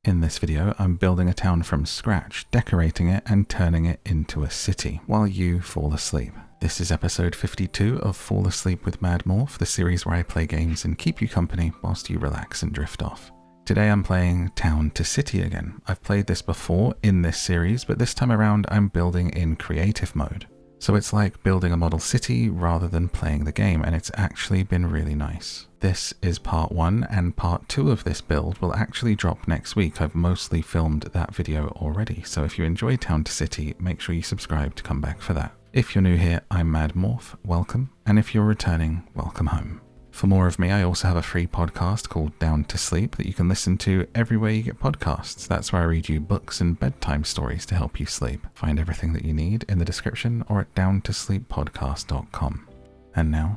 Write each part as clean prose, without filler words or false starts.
In this video, I'm building a town from scratch, decorating it and turning it into a city, while you fall asleep. This is episode 52 of Fall Asleep with MadMorph, the series where I play games and keep you company whilst you relax and drift off. Today I'm playing Town to City again. I've played this before in this series, but this time around I'm building in creative mode. So it's like building a model city rather than playing the game, and it's actually been really nice. This is part 1, and part 2 of this build will actually drop next week. I've mostly filmed that video already, so if you enjoy Town to City, make sure you subscribe to come back for that. If you're new here, I'm MadMorph, welcome, and if you're returning, welcome home. For more of me, I also have a free podcast called Down to Sleep that you can listen to everywhere you get podcasts. That's where I read you books and bedtime stories to help you sleep. Find everything that you need in the description or at downtosleeppodcast.com. And now,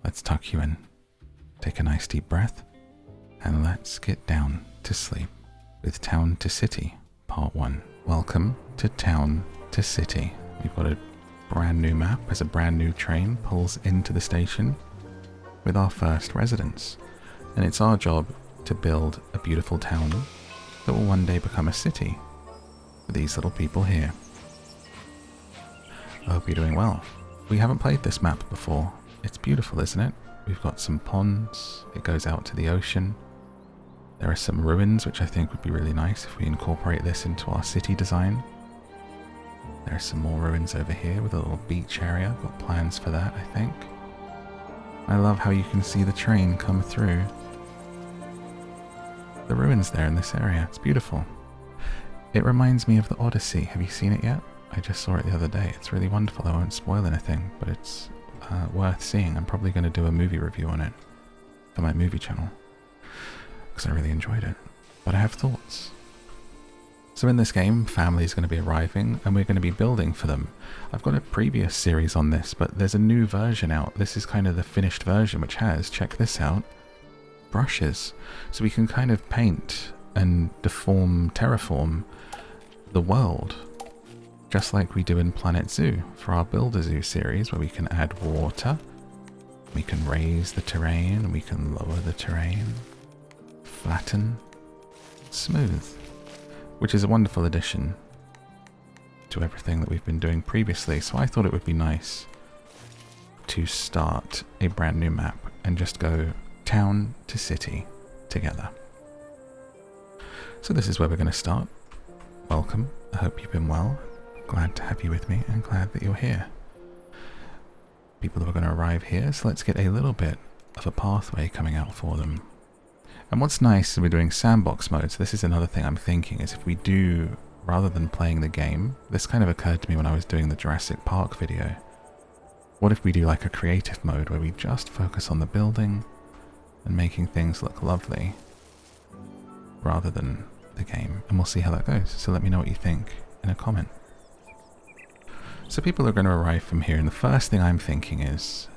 let's tuck you in. Take a nice deep breath, and let's get down to sleep with Town to City, Part 1. Welcome to Town to City. We've got a brand new map as a brand new train pulls into the station with our first residence, and it's our job to build a beautiful town that will one day become a city for these little people here. I hope you're doing well. We haven't played this map before. It's beautiful, isn't it? We've got some ponds, it goes out to the ocean. There are some ruins, which I think would be really nice if we incorporate this into our city design. There are some more ruins over here with a little beach area. Got plans for that, I think. I love how you can see the train come through the ruins there in this area. It's beautiful. It reminds me of the Odyssey. Have you seen it yet? I just saw it the other day. It's really wonderful. I won't spoil anything, but it's worth seeing. I'm probably going to do a movie review on it for my movie channel because I really enjoyed it. But I have thoughts. So in this game, family is going to be arriving and we're going to be building for them. I've got a previous series on this, but there's a new version out. This is kind of the finished version, which has, check this out, brushes. So we can kind of paint and terraform the world, just like we do in Planet Zoo for our Builder Zoo series, where we can add water, we can raise the terrain, we can lower the terrain, flatten, smooth. Which is a wonderful addition to everything that we've been doing previously. So I thought it would be nice to start a brand new map and just go town to city together. So this is where we're going to start. Welcome. I hope you've been well. Glad to have you with me and glad that you're here. People are going to arrive here, so let's get a little bit of a pathway coming out for them. And what's nice is we're doing sandbox mode, so this is another thing I'm thinking, is if we do, rather than playing the game, this kind of occurred to me when I was doing the Jurassic Park video. What if we do like a creative mode where we just focus on the building and making things look lovely, rather than the game, and we'll see how that goes. So let me know what you think in a comment. So people are going to arrive from here, and the first thing I'm thinking is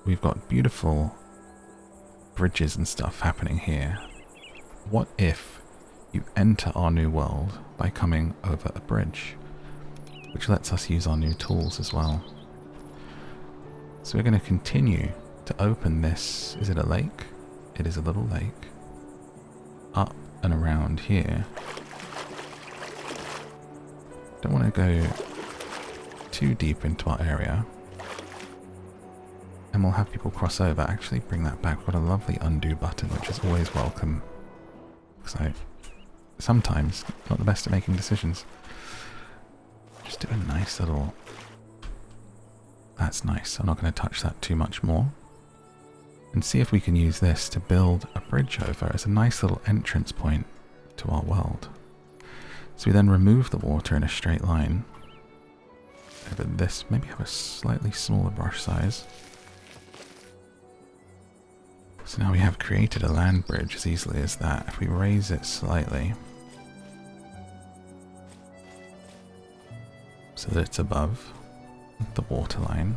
we've got beautiful bridges and stuff happening here. What if you enter our new world by coming over a bridge, which lets us use our new tools as well. So we're going to continue to open this, is it a lake? It is a little lake. Up and around here. Don't want to go too deep into our area. And we'll have people cross over. Actually, bring that back. We've got a lovely undo button, which is always welcome. So, sometimes not the best at making decisions. Just do a nice little... That's nice. I'm not going to touch that too much more. And see if we can use this to build a bridge over as a nice little entrance point to our world. So we then remove the water in a straight line over this. Maybe have a slightly smaller brush size. So now we have created a land bridge as easily as that. If we raise it slightly so that it's above the water line,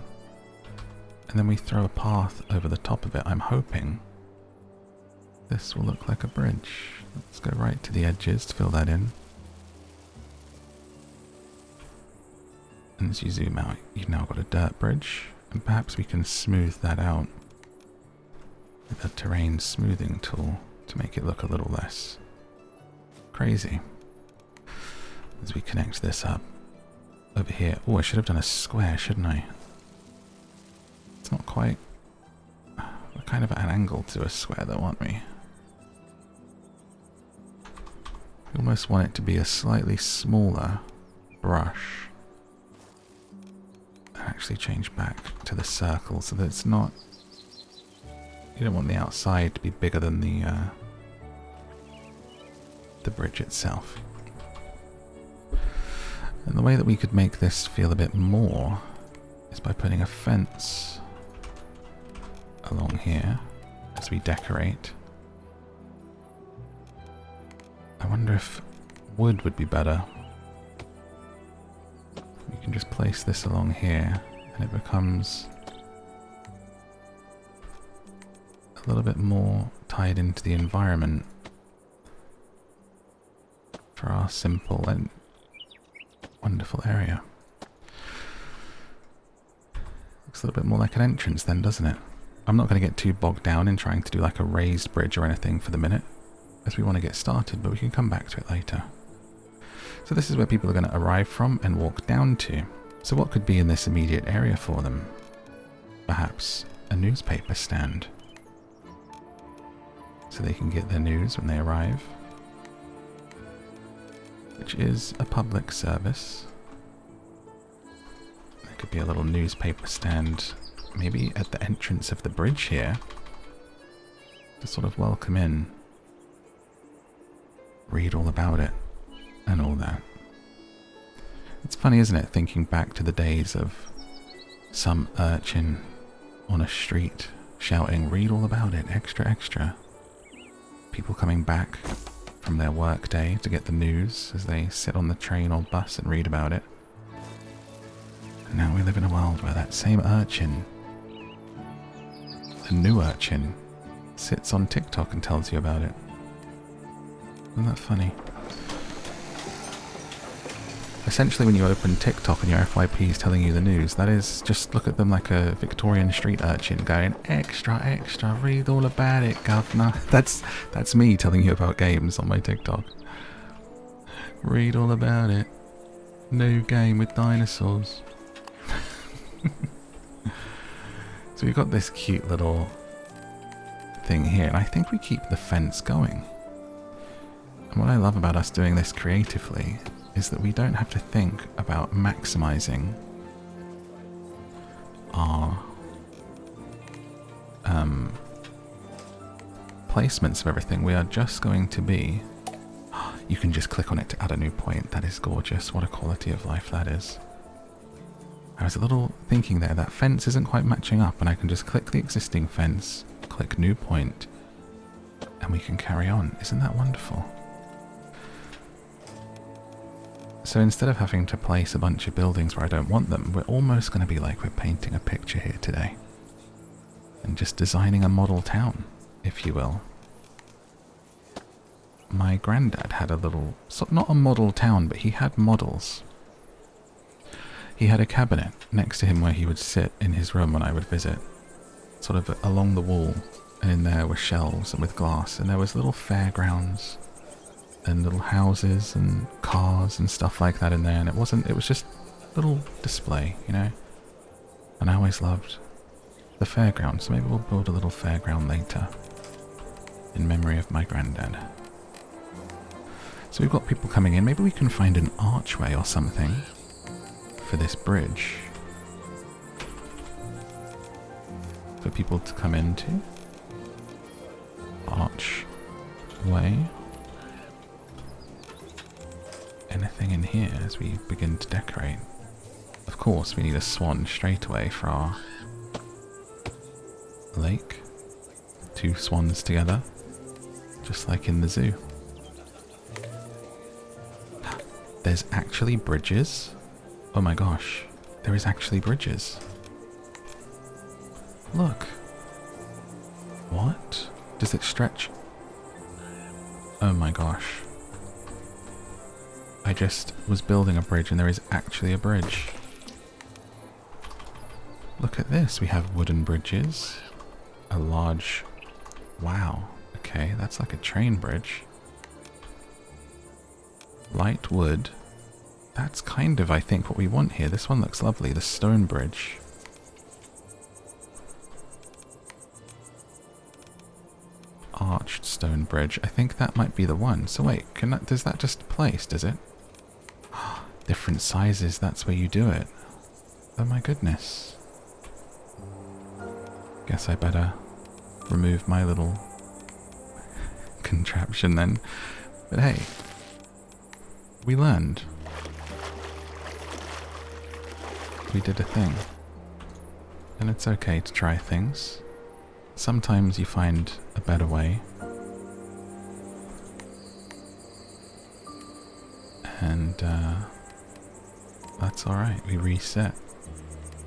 and then we throw a path over the top of it, I'm hoping this will look like a bridge. Let's go right to the edges to fill that in. And as you zoom out, you've now got a dirt bridge, and perhaps we can smooth that out with a terrain smoothing tool to make it look a little less crazy. As we connect this up over here. Oh, I should have done a square, shouldn't I? It's not quite... We're kind of at an angle to a square though, aren't we? We almost want it to be a slightly smaller brush. And actually change back to the circle so that it's not... You don't want the outside to be bigger than the bridge itself. And the way that we could make this feel a bit more is by putting a fence along here as we decorate. I wonder if wood would be better. We can just place this along here and it becomes a little bit more tied into the environment for our simple and wonderful area. Looks a little bit more like an entrance then, doesn't it? I'm not going to get too bogged down in trying to do like a raised bridge or anything for the minute, as we want to get started, but we can come back to it later. So this is where people are going to arrive from and walk down to. So what could be in this immediate area for them? Perhaps a newspaper stand, so they can get their news when they arrive, which is a public service. There could be a little newspaper stand, maybe at the entrance of the bridge here, to sort of welcome in, read all about it, and all that. It's funny, isn't it, thinking back to the days of some urchin on a street shouting, read all about it, extra, extra. People coming back from their work day to get the news as they sit on the train or bus and read about it. And now we live in a world where that same urchin, a new urchin, sits on TikTok and tells you about it. Isn't that funny? Essentially, when you open TikTok and your FYP is telling you the news, that is, just look at them like a Victorian street urchin going, extra, extra, read all about it, governor. That's me telling you about games on my TikTok. Read all about it. New game with dinosaurs. So we've got this cute little thing here, and I think we keep the fence going. And what I love about us doing this creatively is that we don't have to think about maximizing our placements of everything. We are just going to be... You can just click on it to add a new point. That is gorgeous. What a quality of life that is. I was a little thinking there, that fence isn't quite matching up, and I can just click the existing fence, click new point, and we can carry on. Isn't that wonderful? So instead of having to place a bunch of buildings where I don't want them, we're almost going to be like we're painting a picture here today. And just designing a model town, if you will. My granddad had a little, not a model town, but he had models. He had a cabinet next to him where he would sit in his room when I would visit, sort of along the wall, and in there were shelves and with glass, and there was little fairgrounds and little houses and cars and stuff like that in there, and it was just a little display, you know. And I always loved the fairground, so maybe we'll build a little fairground later in memory of my granddad. So we've got people coming in. Maybe we can find an archway or something for this bridge for people to come into. Archway. Anything in here as we begin to decorate? Of course, we need a swan straight away for our lake. 2 swans together, just like in the zoo. There's actually bridges. Oh my gosh, there is actually bridges. Look. What? Does it stretch? Oh my gosh. I just was building a bridge and there is actually a bridge. Look at this, we have wooden bridges. A large... Wow. Okay, that's like a train bridge. Light wood. That's kind of, I think, what we want here. This one looks lovely. The stone bridge. Arched stone bridge. I think that might be the one. So wait, does that just place, does it? Different sizes, that's where you do it. Oh my goodness. Guess I better remove my little contraption then. But hey, we learned. We did a thing. And it's okay to try things. Sometimes you find a better way. And that's alright, we reset.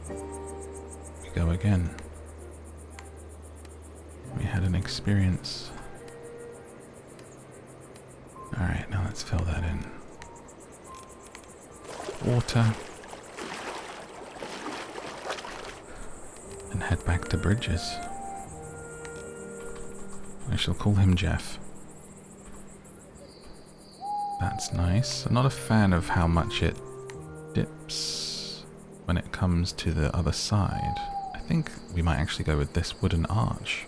We go again. We had an experience. Alright, now let's fill that in. Water. And head back to Bridges. I shall call him Jeff. That's nice. I'm not a fan of how much it dips when it comes to the other side. I think we might actually go with this wooden arch.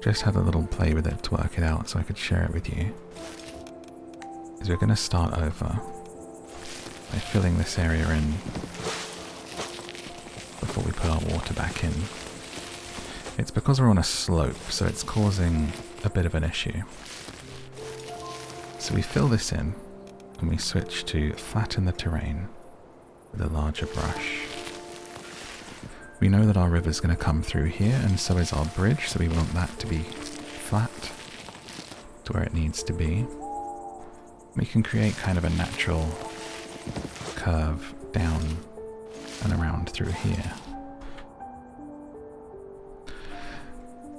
Just had a little play with it to work it out so I could share it with you. Because we're going to start over by filling this area in before we put our water back in. It's because we're on a slope, so it's causing a bit of an issue. So we fill this in, and we switch to flatten the terrain with a larger brush. We know that our river's going to come through here, and so is our bridge, so we want that to be flat to where it needs to be. We can create kind of a natural curve down and around through here.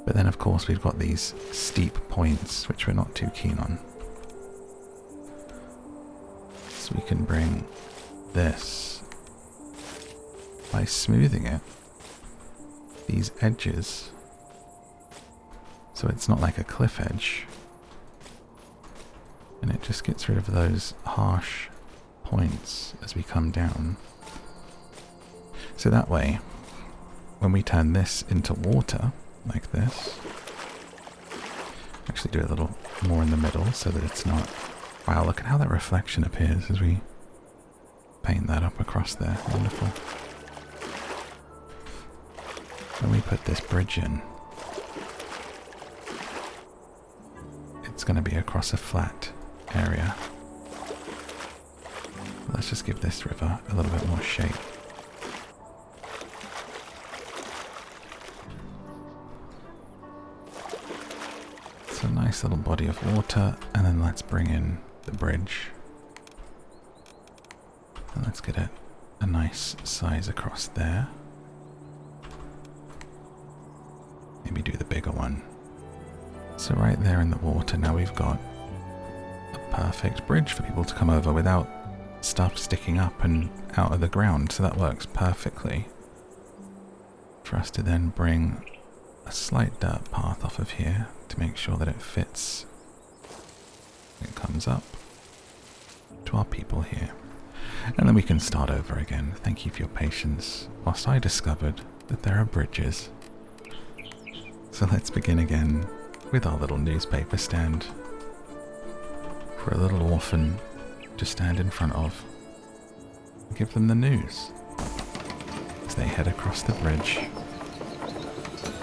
But then of course we've got these steep points which we're not too keen on. So we can bring this by smoothing it, these edges, so it's not like a cliff edge, and it just gets rid of those harsh points as we come down. So that way, when we turn this into water, like this, actually do it a little more in the middle so that it's not... Wow, look at how that reflection appears as we paint that up across there. Wonderful. When we put this bridge in, it's going to be across a flat area. Let's just give this river a little bit more shape. It's a nice little body of water, and then let's bring in the bridge. And let's get it a nice size across there. Maybe do the bigger one. So right there in the water, now we've got a perfect bridge for people to come over without stuff sticking up and out of the ground. So that works perfectly for us to then bring a slight dirt path off of here to make sure that it fits. It comes up to our people here. And then we can start over again. Thank you for your patience whilst I discovered that there are bridges. So let's begin again with our little newspaper stand for a little orphan to stand in front of and give them the news as they head across the bridge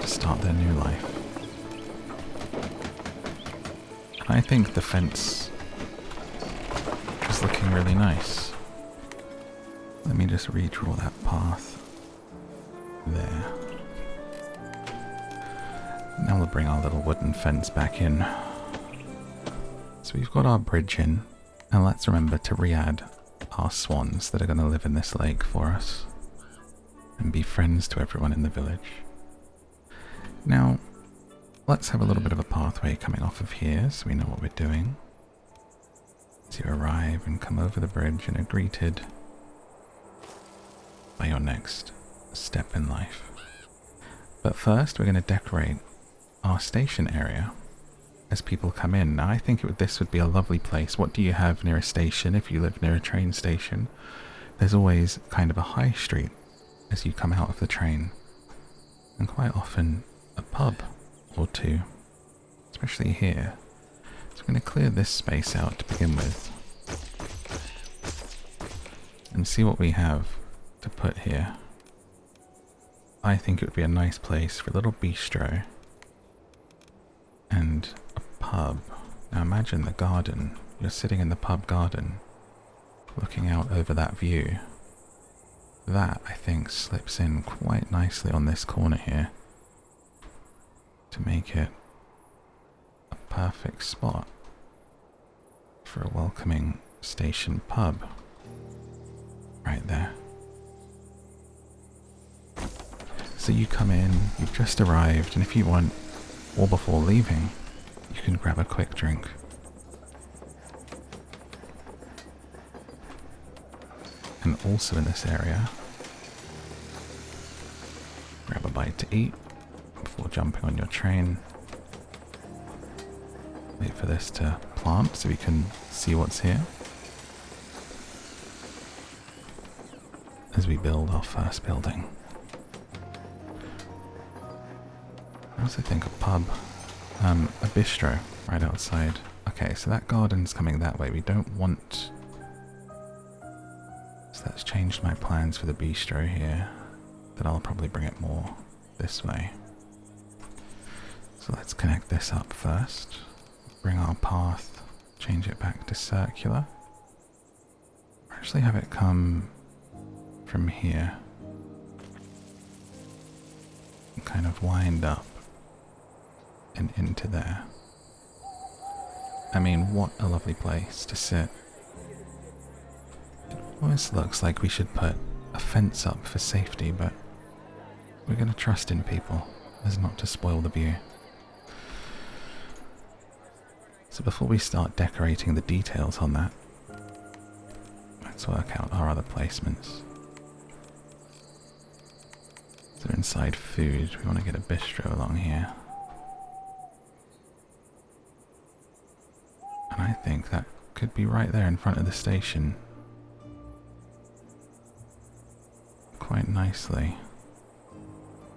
to start their new life. I think the fence is looking really nice. Let me just redraw that path there. Now we'll bring our little wooden fence back in. So we've got our bridge in, and let's remember to re-add our swans that are going to live in this lake for us and be friends to everyone in the village. Now, let's have a little bit of a pathway coming off of here so we know what we're doing. As you arrive and come over the bridge and are greeted by your next step in life. But first we're going to decorate our station area as people come in. Now I think this would be a lovely place. What do you have near a station? If you live near a train station, there's always kind of a high street as you come out of the train, and quite often a pub or two, especially here. So I'm going to clear this space out to begin with and see what we have to put here. I think it would be a nice place for a little bistro and a pub. Now imagine the garden. You're sitting in the pub garden looking out over that view. That, I think, slips in quite nicely on this corner here to make it a perfect spot for a welcoming station pub. Right there. So you come in, you've just arrived, and if you want, or before leaving, you can grab a quick drink. And also in this area, grab a bite to eat before jumping on your train. Wait for this to plant so we can see what's here as we build our first building. I also think a pub, a bistro right outside. Okay, so that garden's coming that way. We don't want... So that's changed my plans for the bistro here. Then I'll probably bring it more this way. So let's connect this up first. Bring our path, change it back to circular. Actually have it come from here. And kind of wind up and into there. I mean, what a lovely place to sit. It almost looks like we should put a fence up for safety, but we're going to trust in people as not to spoil the view. So before we start decorating the details on that, let's work out our other placements. So inside food, we want to get a bistro along here. And I think that could be right there in front of the station. Quite nicely.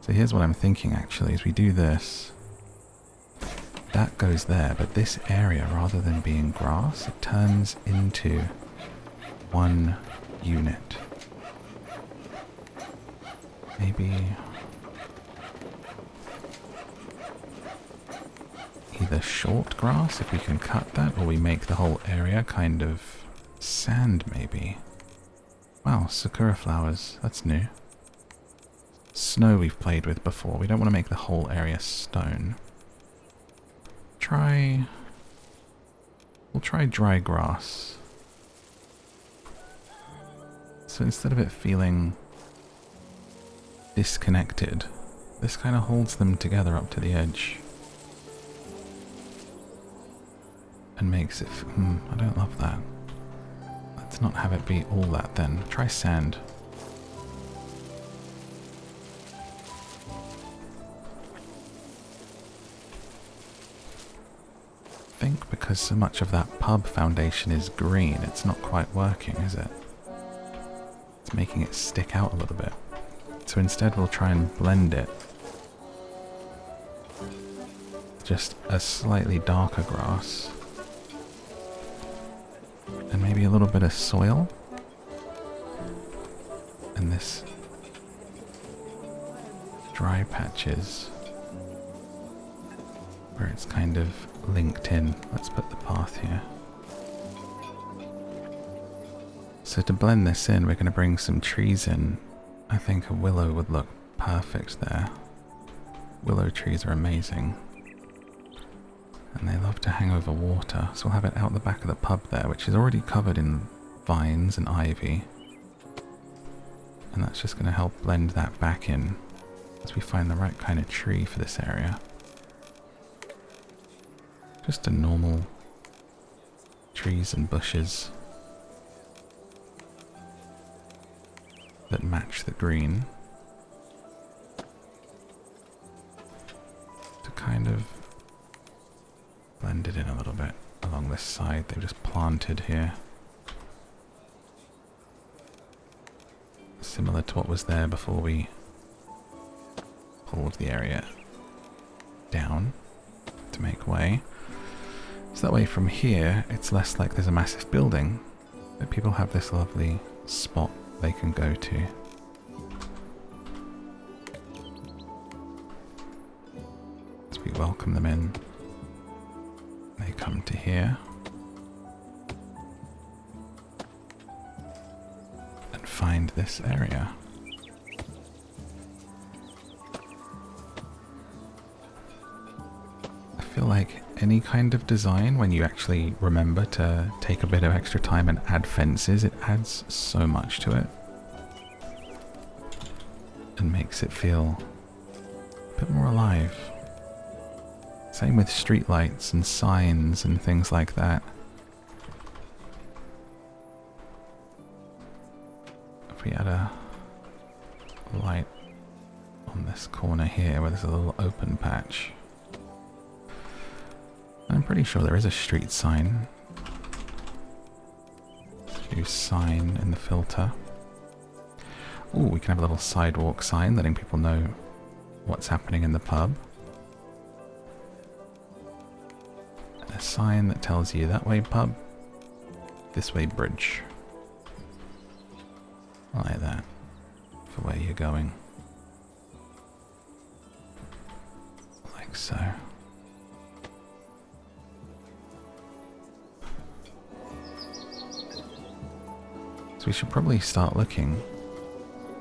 So here's what I'm thinking actually, is we do this. That goes there, but this area, rather than being grass, it turns into one unit. Maybe either short grass, if we can cut that, or we make the whole area kind of sand, maybe. Wow, sakura flowers, that's new. Snow we've played with before. We don't want to make the whole area stone. We'll try dry grass. So instead of it feeling disconnected, this kind of holds them together up to the edge. And makes it... I don't love that. Let's not have it be all that then. Try sand. I think because so much of that pub foundation is green, it's not quite working, is it? It's making it stick out a little bit. So instead we'll try and blend it. Just a slightly darker grass. And maybe a little bit of soil. And this dry patches where it's kind of linked in. Let's put the path here. So to blend this in, we're going to bring some trees in. I think a willow would look perfect there. Willow trees are amazing. And they love to hang over water, so we'll have it out the back of the pub there, which is already covered in vines and ivy. And that's just going to help blend that back in as we find the right kind of tree for this area. Just a normal trees and bushes that match the green to kind of blended in a little bit along this side. They've just planted here. Similar to what was there before we pulled the area down to make way. So that way from here, it's less like there's a massive building, but people have this lovely spot they can go to. As we welcome them in, they come to here. And find this area. I feel like any kind of design, when you actually remember to take a bit of extra time and add fences, it adds so much to it. And makes it feel a bit more alive. Same with streetlights and signs and things like that. If we add a light on this corner here where there's a little open patch. I'm pretty sure there is a street sign. Use sign in the filter. Ooh, we can have a little sidewalk sign letting people know what's happening in the pub. And a sign that tells you that way pub, this way bridge. I like that for where you're going. Like so. So we should probably start looking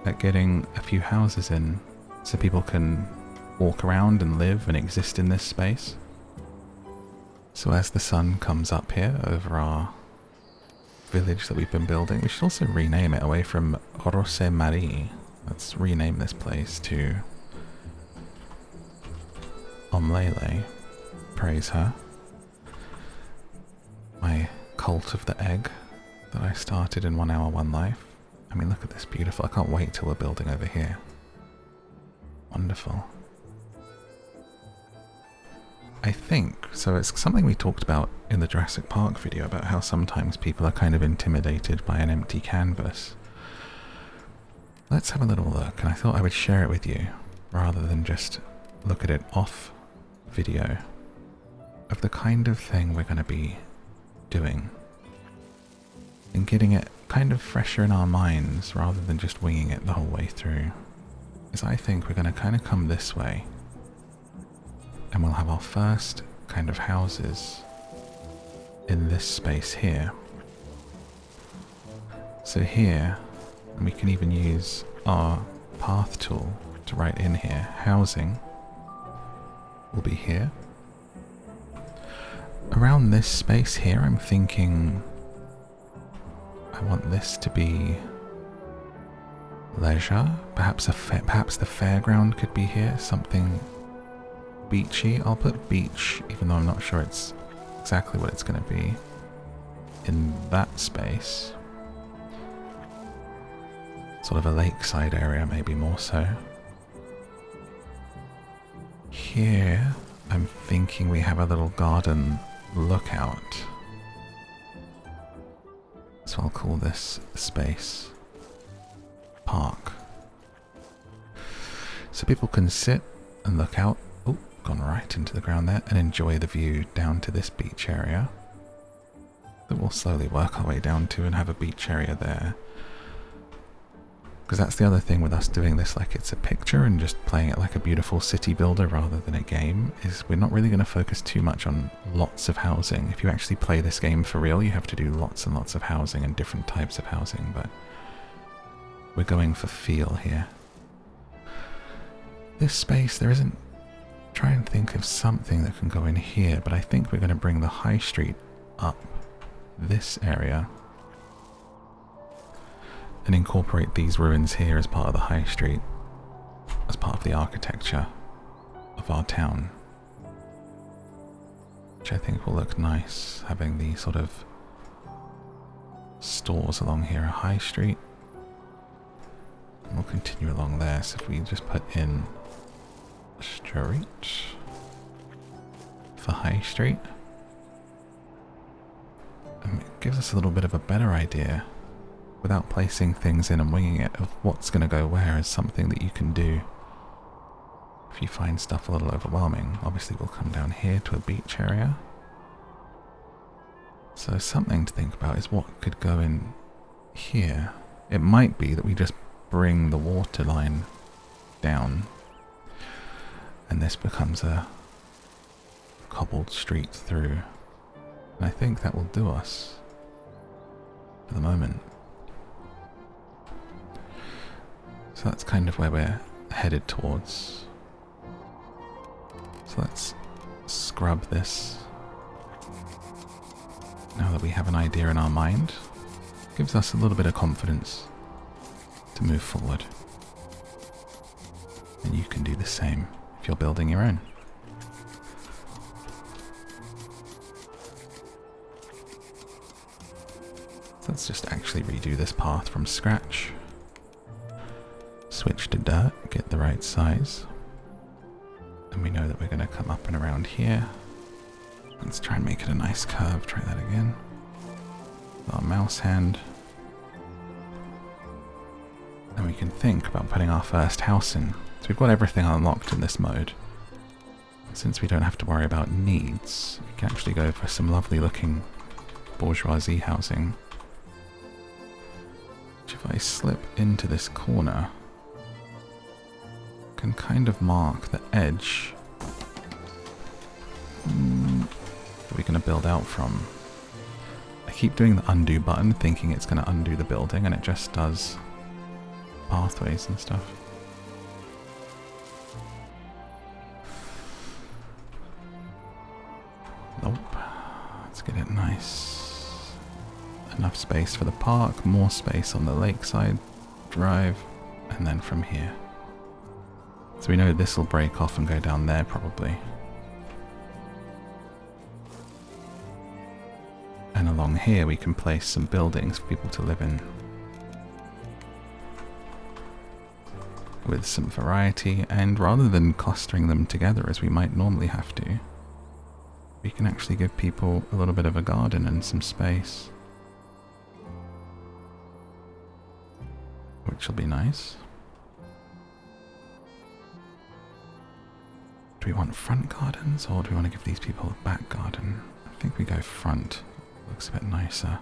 at getting a few houses in so people can walk around and live and exist in this space. So as the sun comes up here over our village that we've been building, we should also rename it away from Rose Marie. Let's rename this place to Omlele. Praise her. My cult of the egg that I started in 1 Hour, 1 Life. I mean, look at this beautiful. I can't wait till we're building over here. Wonderful. I think, so it's something we talked about in the Jurassic Park video about how sometimes people are kind of intimidated by an empty canvas. Let's have a little look, and I thought I would share it with you rather than just look at it off video of the kind of thing we're going to be doing. And getting it kind of fresher in our minds rather than just winging it the whole way through. Is I think we're going to kind of come this way and we'll have our first kind of houses in this space here. So here, and we can even use our path tool to write in here, housing will be here. Around this space here, I'm thinking I want this to be leisure. Perhaps perhaps the fairground could be here. Something beachy. I'll put beach, even though I'm not sure it's exactly what it's going to be in that space. Sort of a lakeside area, maybe more so. Here, I'm thinking we have a little garden lookout. So I'll call this space park. So people can sit and look out. Oh, gone right into the ground there, and enjoy the view down to this beach area that we'll slowly work our way down to and have a beach area there. Because that's the other thing with us doing this like it's a picture and just playing it like a beautiful city builder rather than a game, is we're not really going to focus too much on lots of housing. If you actually play this game for real, you have to do lots and lots of housing and different types of housing, but we're going for feel here. This space, there isn't... Try and think of something that can go in here, but I think we're going to bring the high street up this area and incorporate these ruins here as part of the high street, as part of the architecture of our town, which I think will look nice, having these sort of stores along here, a high street, and we'll continue along there. So if we just put in street for high street, it gives us a little bit of a better idea, without placing things in and winging it, of what's going to go where is something that you can do. If you find stuff a little overwhelming, obviously we'll come down here to a beach area. So something to think about is what could go in here. It might be that we just bring the water line down and this becomes a cobbled street through. And I think that will do us for the moment. So that's kind of where we're headed towards. So let's scrub this. Now that we have an idea in our mind, gives us a little bit of confidence to move forward. And you can do the same if you're building your own. So let's just actually redo this path from scratch. Switch to dirt, get the right size. And we know that we're going to come up and around here. Let's try and make it a nice curve. Try that again. With our mouse hand. And we can think about putting our first house in. So we've got everything unlocked in this mode. Since we don't have to worry about needs, we can actually go for some lovely looking bourgeoisie housing. Which if I slip into this corner, can kind of mark the edge that we're going to build out from. I keep doing the undo button thinking it's going to undo the building, and it just does pathways and stuff. Nope. Let's get it nice. Enough space for the park, more space on the lakeside drive, and then from here. So we know this will break off and go down there probably. And along here we can place some buildings for people to live in. With some variety, and rather than clustering them together as we might normally have to, we can actually give people a little bit of a garden and some space. Which will be nice. Do we want front gardens, or do we want to give these people a back garden? I think we go front. Looks a bit nicer.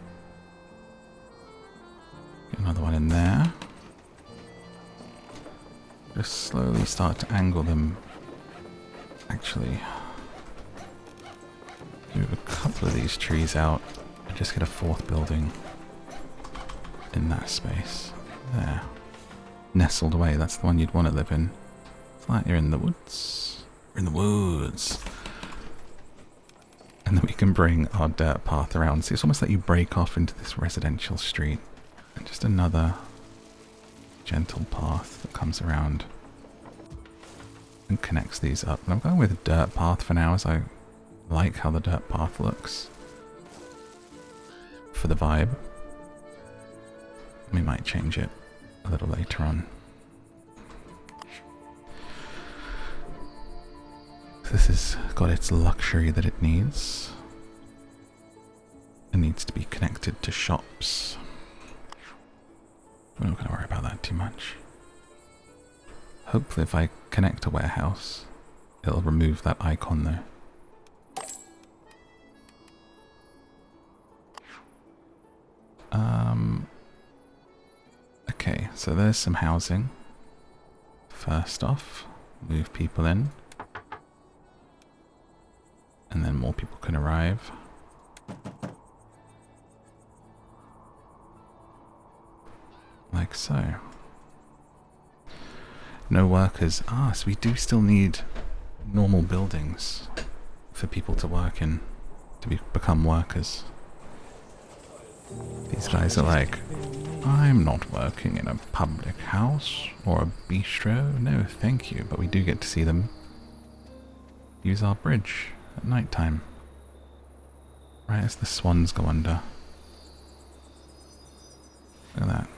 Get another one in there. Just slowly start to angle them. Actually, move a couple of these trees out and just get a fourth building in that space. There. Nestled away, that's the one you'd want to live in. It's like you're in the woods. We're in the woods. And then we can bring our dirt path around. See, it's almost like you break off into this residential street. And just another gentle path that comes around and connects these up. And I'm going with a dirt path for now, as I like how the dirt path looks for the vibe. We might change it a little later on. This has got its luxury that it needs. It needs to be connected to shops. We're not going to worry about that too much. Hopefully if I connect a warehouse, it'll remove that icon though. Okay, so there's some housing. First off, move people in. And then more people can arrive. Like so. No workers. Ah, so we do still need normal buildings for people to work in, to become workers. These guys are like, I'm not working in a public house or a bistro. No, thank you. But we do get to see them use our bridge at night time. Right as the swans go under. Look at that.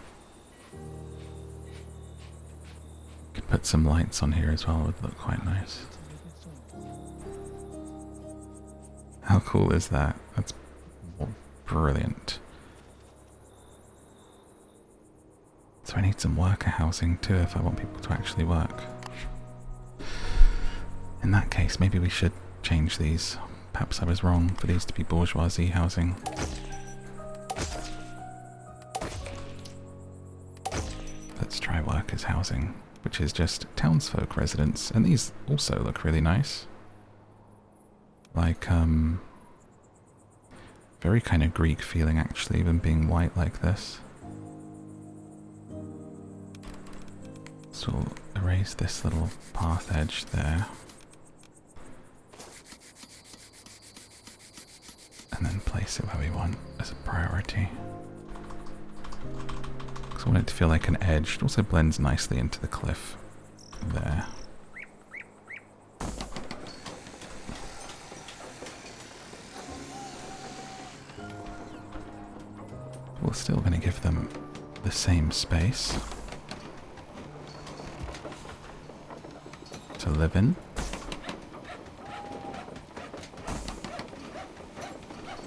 Could put some lights on here as well, it would look quite nice. How cool is that? That's Brilliant. So I need some worker housing too if I want people to actually work. In that case, maybe we should change these. Perhaps I was wrong for these to be bourgeoisie housing. Let's try workers housing, which is just townsfolk residents, and these also look really nice. Like, very kind of Greek feeling actually, even being white like this. So we'll erase this little path edge there. And then place it where we want as a priority. Because I want it to feel like an edge. It also blends nicely into the cliff there. We're still going to give them the same space to live in.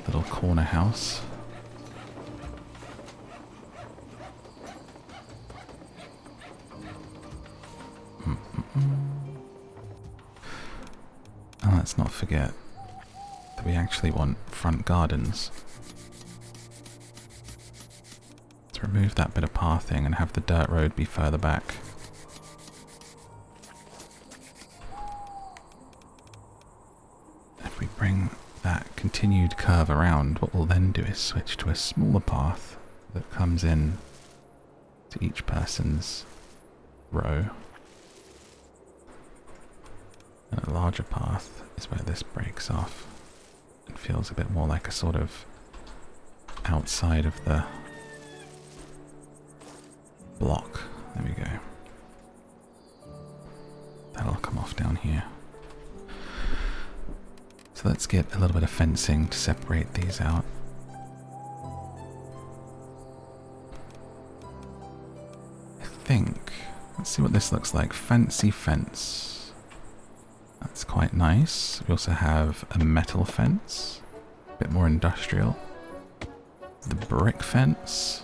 Little corner house. And let's not forget that we actually want front gardens. Let's remove that bit of pathing and have the dirt road be further back. If we bring that continued curve around, what we'll then do is switch to a smaller path that comes in to each person's row. And a larger path is where this breaks off. It feels a bit more like a sort of outside of the block. There we go. That'll come off down here. So let's get a little bit of fencing to separate these out. I think, let's see what this looks like. Fancy fence. That's quite nice. We also have a metal fence, a bit more industrial. The brick fence.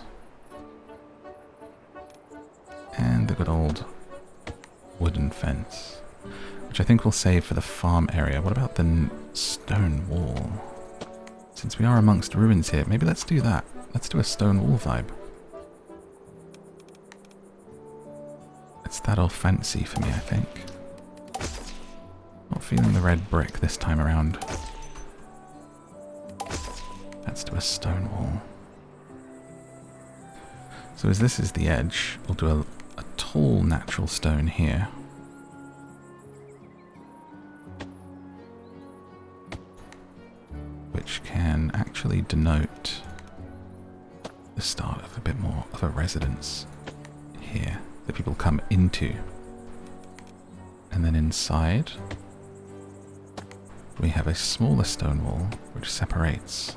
And the good old wooden fence, which I think we'll save for the farm area. What about the stone wall? Since we are amongst ruins here, maybe let's do that. Let's do a stone wall vibe. It's that all fancy for me, I think. Not feeling the red brick this time around. Let's do a stone wall. So as this is the edge, we'll do a tall natural stone here. Which can actually denote the start of a bit more of a residence here that people come into. And then inside, we have a smaller stone wall which separates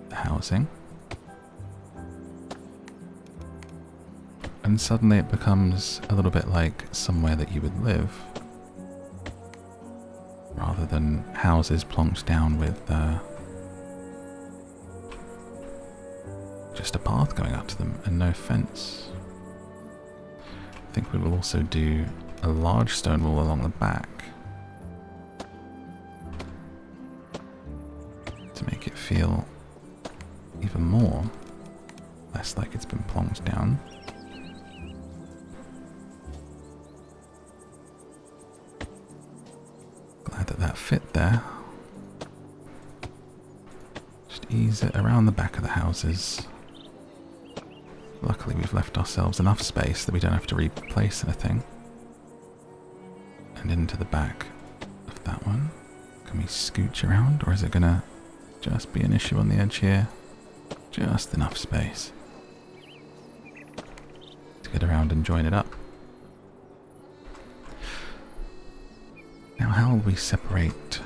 the housing. And suddenly it becomes a little bit like somewhere that you would live, rather than houses plonked down with just a path going up to them and no fence. I think we will also do a large stone wall along the back to make it feel even more less like it's been plonked down. Glad that fit there. Just ease it around the back of the houses. Luckily we've left ourselves enough space that we don't have to replace anything. And into the back of that one. Can we scooch around, or is it gonna just be an issue on the edge here? Just enough space to get around and join it up. Now how will we separate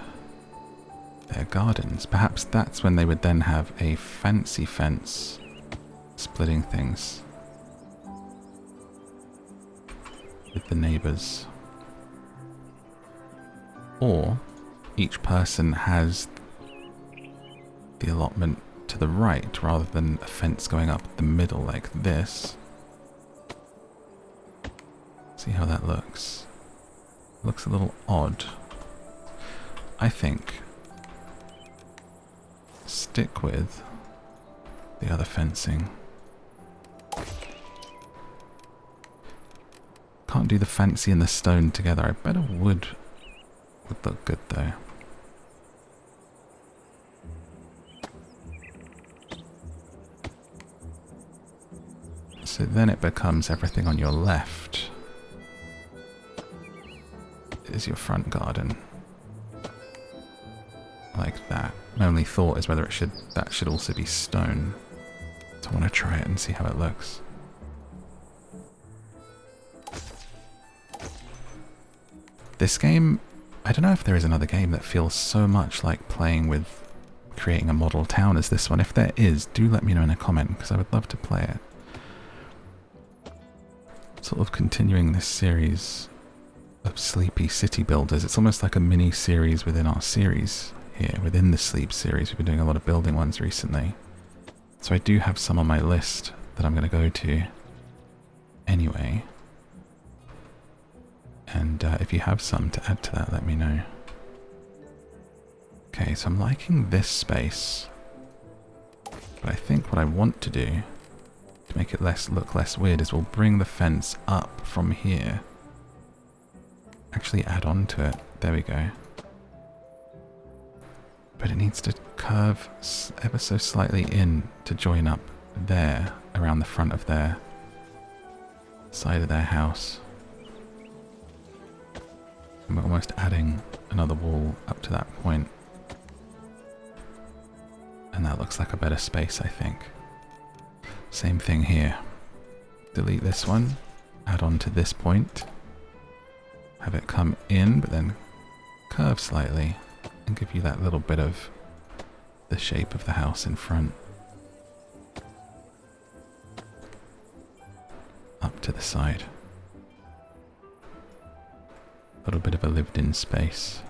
their gardens? Perhaps that's when they would then have a fancy fence splitting things with the neighbours. Or each person has the allotment to the right rather than a fence going up the middle like this. See how that looks. Looks a little odd. I think stick with the other fencing. Can't do the fancy and the stone together. I bet a wood would look good though. So then it becomes everything on your left is your front garden. Like that. My only thought is whether that should also be stone. So I want to try it and see how it looks. This game, I don't know if there is another game that feels so much like playing with creating a model town as this one. If there is, do let me know in a comment, because I would love to play it. Sort of continuing this series of sleepy city builders. It's almost like a mini series within our series here, within the sleep series. We've been doing a lot of building ones recently. So I do have some on my list that I'm going to go to anyway. And if you have some to add to that, let me know. Okay, so I'm liking this space. But I think what I want to do to make it look less weird is we'll bring the fence up from here. Actually add on to it. There we go. But it needs to curve ever so slightly in to join up there around the front of their side of their house. And we're almost adding another wall up to that point. And that looks like a better space, I think. Same thing here. Delete this one, add on to this point, have it come in, but then curve slightly and give you that little bit of the shape of the house in front. Up to the side. A little bit of a lived-in space.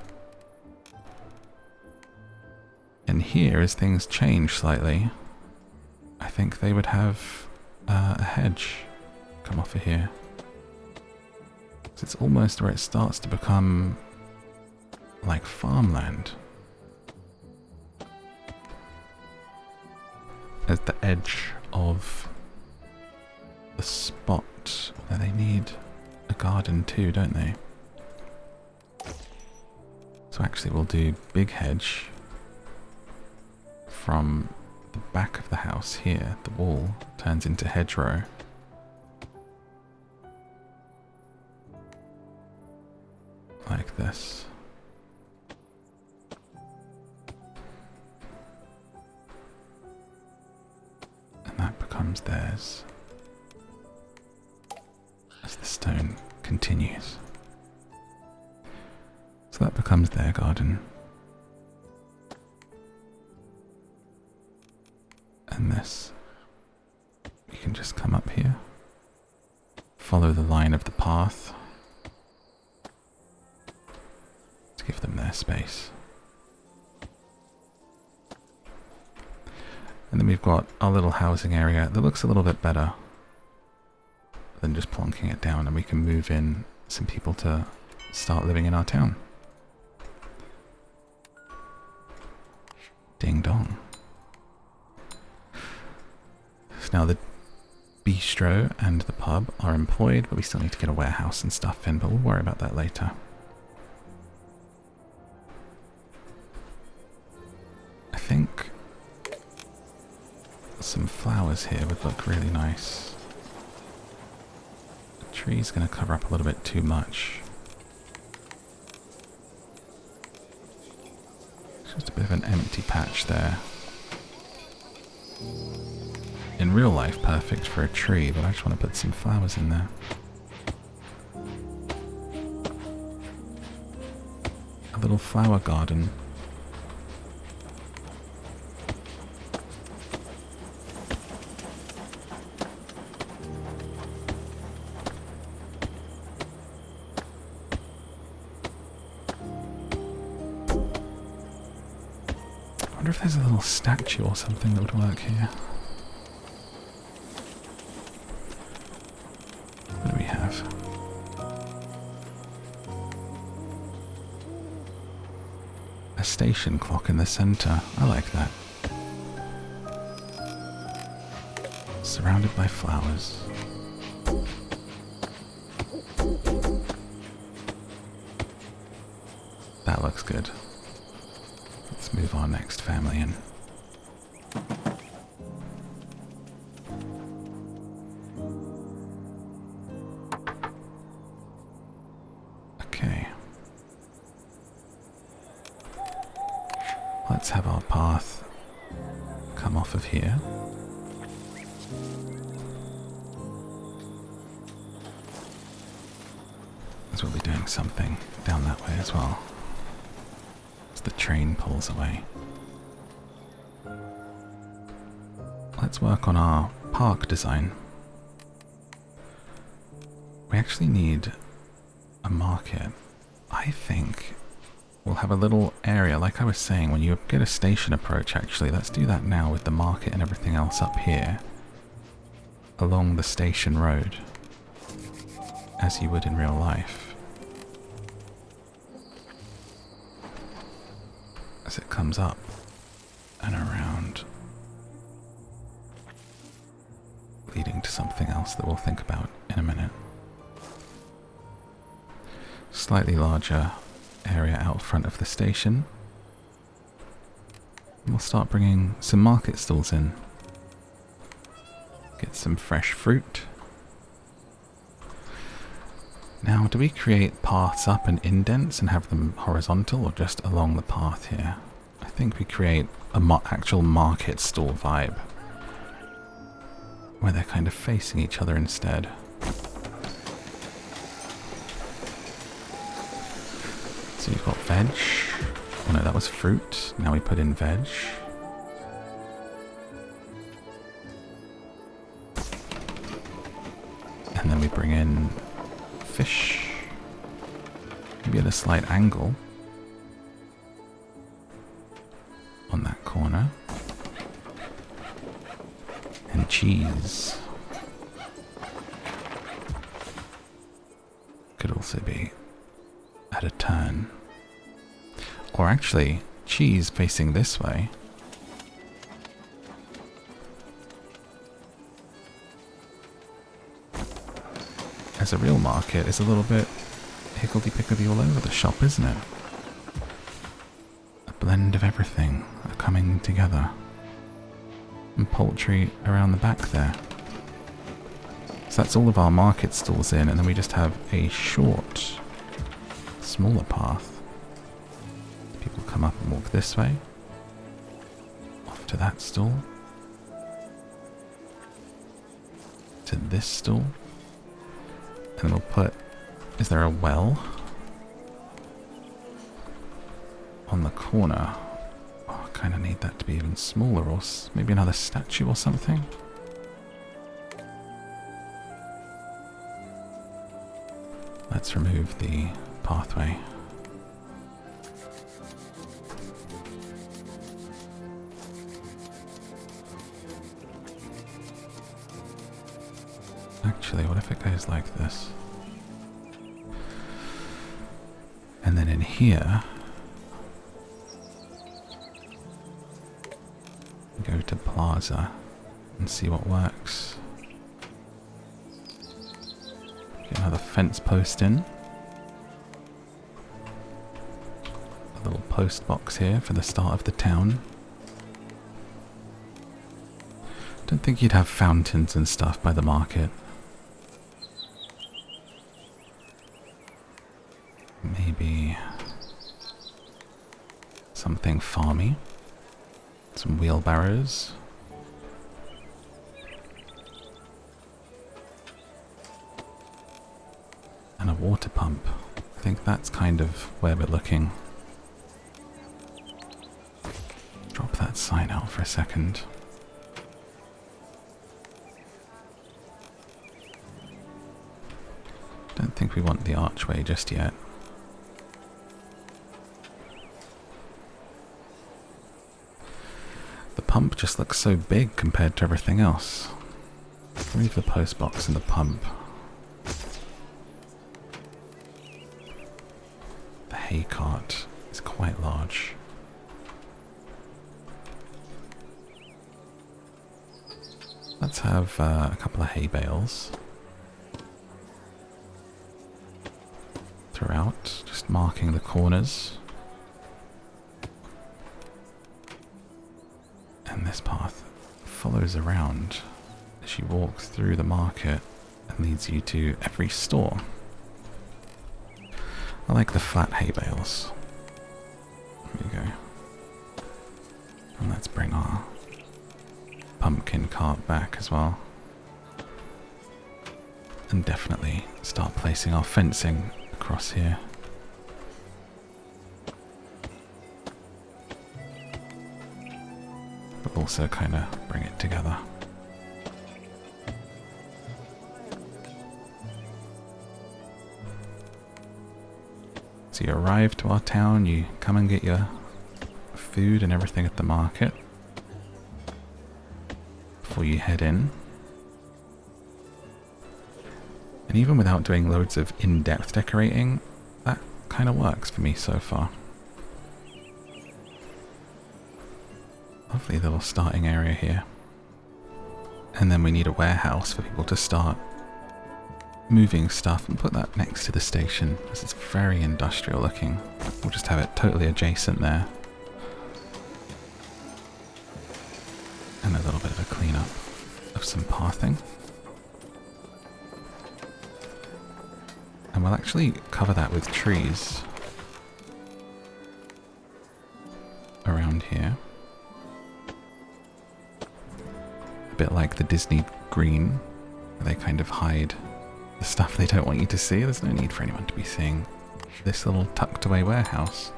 And here, as things change slightly, I think they would have a hedge come off of here. So it's almost where it starts to become like farmland. At the edge of the spot where they need a garden too, don't they? So actually we'll do big hedge from the back of the house here. The wall turns into hedgerow. Like this. And that becomes theirs as the stone continues. So that becomes their garden. And this, you can just come up here, follow the line of the path to give them their space. And then we've got our little housing area that looks a little bit better than just plonking it down, and we can move in some people to start living in our town. Ding dong. Now the bistro and the pub are employed, but we still need to get a warehouse and stuff in, but we'll worry about that later. I think some flowers here would look really nice. The tree's going to cover up a little bit too much. It's just a bit of an empty patch there. In real life, perfect for a tree, but I just want to put some flowers in there. A little flower garden. I wonder if there's a little statue or something that would work here. What do we have? A station clock in the center. I like that. Surrounded by flowers. That looks good. Let's move our next family in. Okay. Let's have our path come off of here. As we'll be doing something down that way as well. As the train pulls away. Let's work on our park design. We actually need a market. I think we'll have a little area, like I was saying, when you get a station approach actually, let's do that now with the market and everything else up here. Along the station road. As you would in real life. As it comes up and around. Leading to something else that we'll think about in a minute. Slightly larger area out front of the station. And we'll start bringing some market stalls in. Get some fresh fruit. Now, do we create paths up and indents and have them horizontal or just along the path here? I think we create a actual market stall vibe. Where they're kind of facing each other instead. So you've got veg. Oh no, that was fruit. Now we put in veg. And then we bring in fish. Maybe at a slight angle. On that corner. And cheese. Could also be at a turn. Or actually, cheese facing this way. As a real market is a little bit higgledy-piggledy all over the shop, isn't it? A blend of everything are coming together. And poultry around the back there. So that's all of our market stalls in, and then we just have a short, smaller path. People come up and walk this way. Off to that stall. To this stall. And then we'll put... Is there a well? On the corner. Oh, I kind of need that to be even smaller, or maybe another statue or something. Let's remove the pathway. Actually, what if it goes like this? And then in here, go to Plaza and see what works. Get another fence post in. A little post box here for the start of the town. Don't think you'd have fountains and stuff by the market. Maybe something farmy. Some wheelbarrows. And a water pump. I think that's kind of where we're looking. Drop that sign out for a second. Don't think we want the archway just yet. pump just looks so big compared to everything else. Leave the post box and the pump. The hay cart is quite large. Let's have a couple of hay bales throughout, just marking the corners. And this path follows around as you walk through the market and leads you to every store. I like the flat hay bales. There we go. And let's bring our pumpkin cart back as well. And definitely start placing our fencing across here. But also kind of bring it together. So you arrive to our town, you come and get your food and everything at the market before you head in. And even without doing loads of in-depth decorating, that kind of works for me so far. Lovely little starting area here. And then we need a warehouse for people to start moving stuff, and put that next to the station because it's very industrial looking. We'll just have it totally adjacent there. And a little bit of a cleanup of some pathing. And we'll actually cover that with trees around here. A bit like the Disney green, where they kind of hide the stuff they don't want you to see. There's no need for anyone to be seeing this little tucked away warehouse.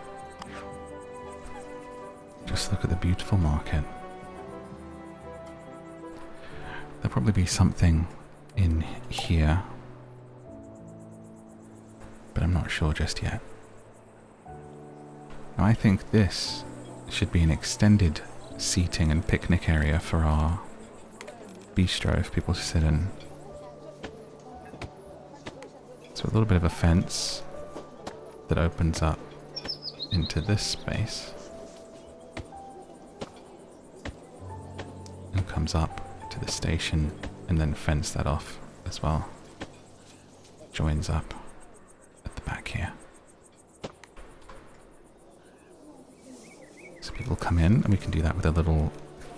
Just look at the beautiful market. There'll probably be something in here, but I'm not sure just yet. Now I think this should be an extended seating and picnic area for our bistro for people to sit in. So a little bit of a fence that opens up into this space and comes up to the station, and then fence that off as well. Joins up at the back here. So people come in, and we can do that with a little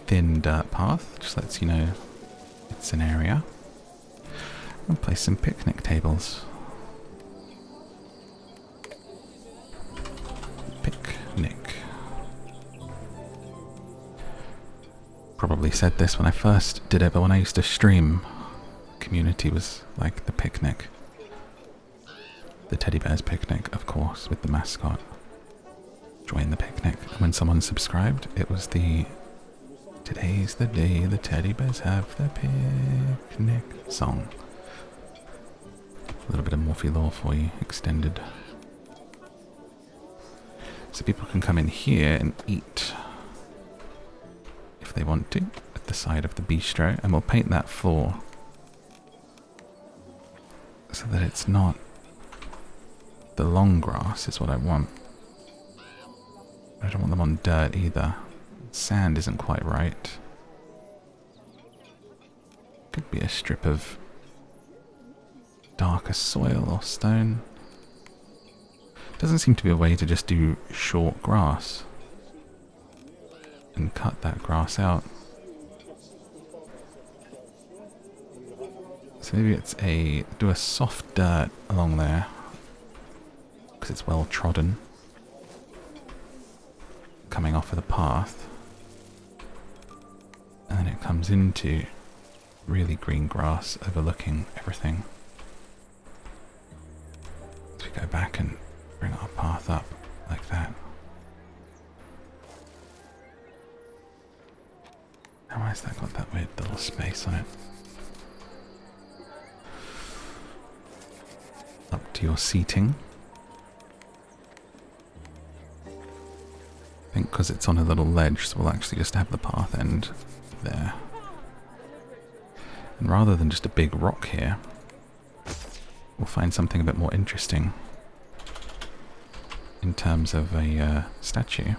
thin dirt path, just lets you know it's an area. And place some picnic tables. Picnic. Probably said this when I first did it, but when I used to stream, community was like the picnic. The teddy bear's picnic, of course, with the mascot. Join the picnic. And when someone subscribed, it was the "Today's the day the teddy bears have their picnic" song. A little bit of Morphe lore for you, extended. So people can come in here and eat, if they want to, at the side of the bistro, and we'll paint that floor so that it's not the long grass is what I want. I don't want them on dirt either. Sand isn't quite right. Could be a strip of darker soil or stone. Doesn't seem to be a way to just do short grass and cut that grass out. So maybe it's do a soft dirt along there because it's well trodden, coming off of the path, and then it comes into really green grass overlooking everything. So we go back and bring our path up like that. Now why has that got that weird little space on it? Up to your seating. I think because it's on a little ledge, so we'll actually just have the path end there. And rather than just a big rock here, we'll find something a bit more interesting in terms of a statue.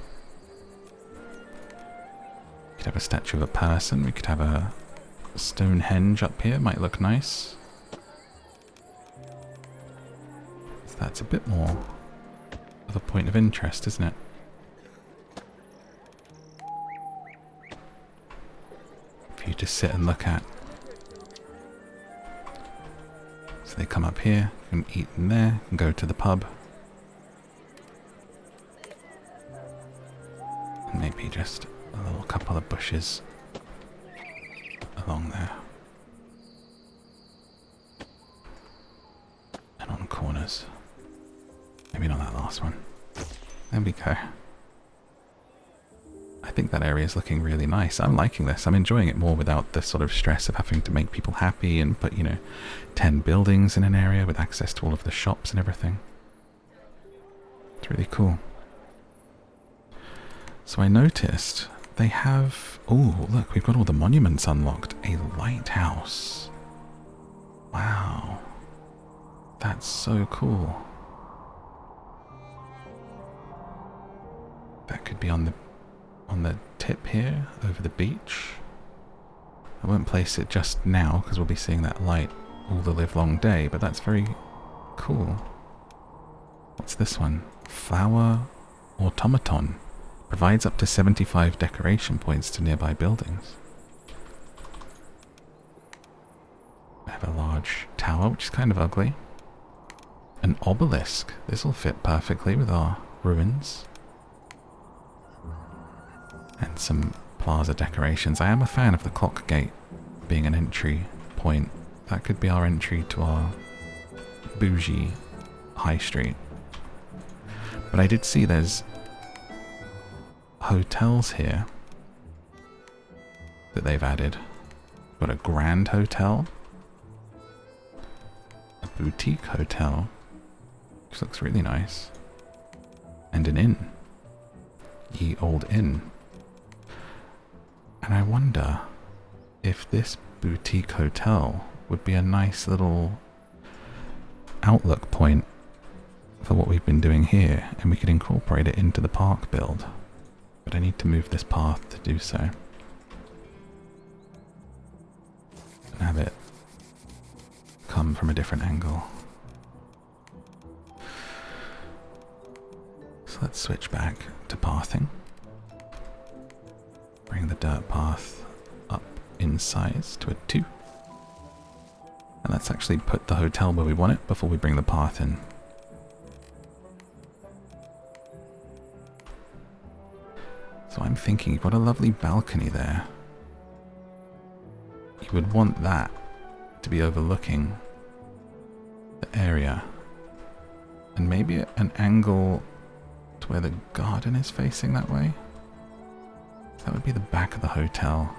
We could have a statue of a person, we could have a Stonehenge up here, might look nice. So that's a bit more of a point of interest, isn't it? For you to sit and look at. So they come up here, can eat in there, can go to the pub. And maybe just a little couple of bushes along there. And on corners. Maybe not that last one. There we go. I think that area is looking really nice. I'm liking this. I'm enjoying it more without the sort of stress of having to make people happy and put, 10 buildings in an area with access to all of the shops and everything. It's really cool. So I noticed they have... Oh, look, we've got all the monuments unlocked. A lighthouse. Wow. That's so cool. That could be on the tip here, over the beach. I won't place it just now, because we'll be seeing that light all the live long day, but that's very cool. What's this one? Flower Automaton. Provides up to 75 decoration points to nearby buildings. I have a large tower, which is kind of ugly. An obelisk. This will fit perfectly with our ruins. And some plaza decorations. I am a fan of the clock gate being an entry point. That could be our entry to our bougie high street. But I did see there's hotels here that they've added. Got a Grand Hotel, a boutique hotel, which looks really nice, and an inn, Ye Old Inn. And I wonder if this boutique hotel would be a nice little outlook point for what we've been doing here, and we could incorporate it into the park build. But I need to move this path to do so. And have it come from a different angle. So let's switch back to pathing. Bring the dirt path up in size to a 2. And let's actually put the hotel where we want it before we bring the path in. So I'm thinking you've got a lovely balcony there. You would want that to be overlooking the area. And maybe an angle to where the garden is facing that way. That would be the back of the hotel.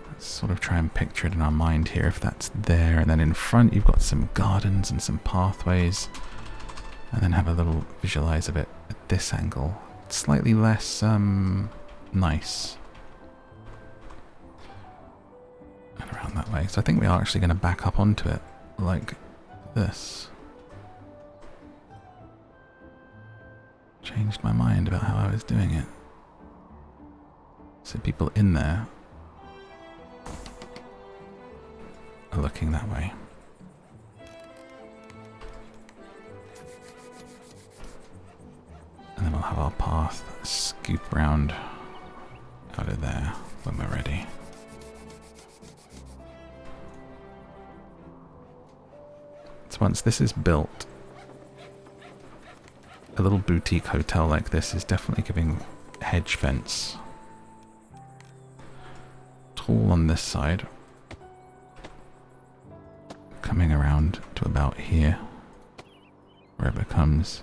Let's sort of try and picture it in our mind here, if that's there. And then in front you've got some gardens and some pathways. And then have a little visualize of it at this angle. It's slightly less nice. And around that way. So I think we are actually going to back up onto it like this. Changed my mind about how I was doing it. So people in there are looking that way. And then we'll have our path scoop round out of there when we're ready. So once this is built, a little boutique hotel like this is definitely giving hedge fence. Tall on this side. Coming around to about here, where it becomes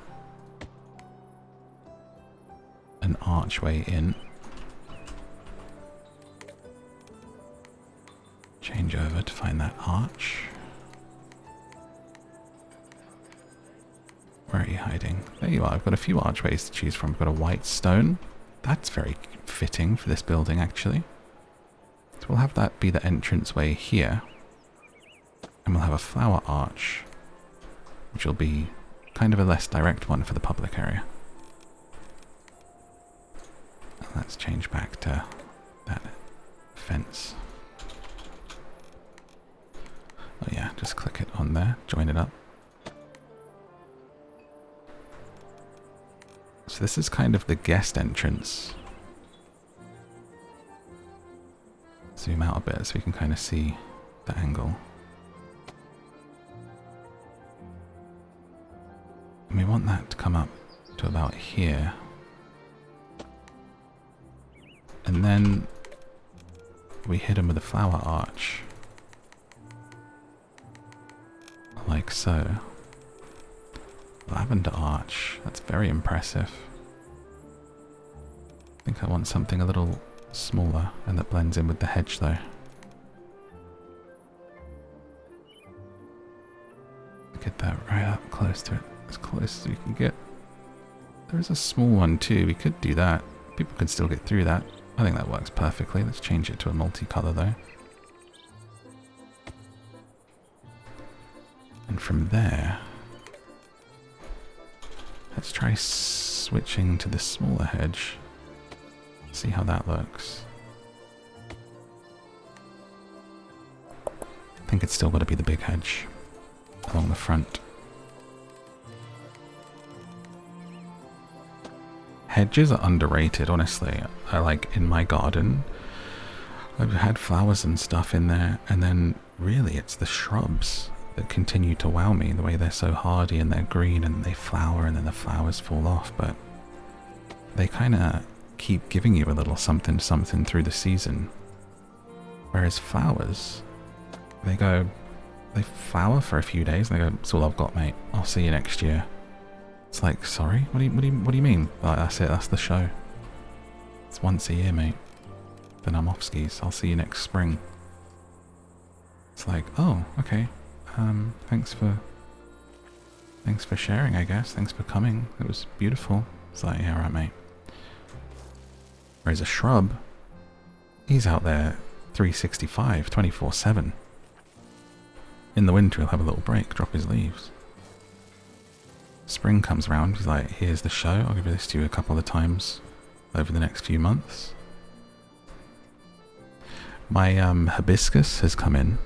an archway in. Change over to find that arch. Where it are you hiding? There you are. I've got a few archways to choose from. I've got a white stone. That's very fitting for this building, actually. So we'll have that be the entranceway here. And we'll have a flower arch, which will be kind of a less direct one for the public area. And let's change back to that fence. Oh yeah, just click it on there, join it up. So this is kind of the guest entrance. Zoom out a bit so we can kind of see the angle. And we want that to come up to about here. And then we hit them with a flower arch. Like so. Lavender arch. That's very impressive. I think I want something a little smaller and that blends in with the hedge though. Get that right up close to it. As close as we can get. There is a small one too. We could do that. People can still get through that. I think that works perfectly. Let's change it to a multicolour though. And from there, let's try switching to the smaller hedge. See how that looks. I think it's still got to be the big hedge along the front. Hedges are underrated, honestly. I like in my garden, I've had flowers and stuff in there, and then really it's the shrubs that continue to wow me, the way they're so hardy and they're green and they flower and then the flowers fall off, but they kind of keep giving you a little something through the season. Whereas flowers, they flower for a few days and they go, that's all I've got, mate. I'll see you next year. It's like, sorry? What do you mean? Like, that's it, that's the show. It's once a year, mate. Then I'm off skis. I'll see you next spring. It's like, oh, okay. Thanks for sharing, I guess. Thanks for coming. It was beautiful. It's like, yeah, right, mate. Whereas a shrub, he's out there 365, 24/7. In the winter, he'll have a little break, drop his leaves. Spring comes around, he's like, here's the show. I'll give this to you a couple of times over the next few months. My hibiscus has come in.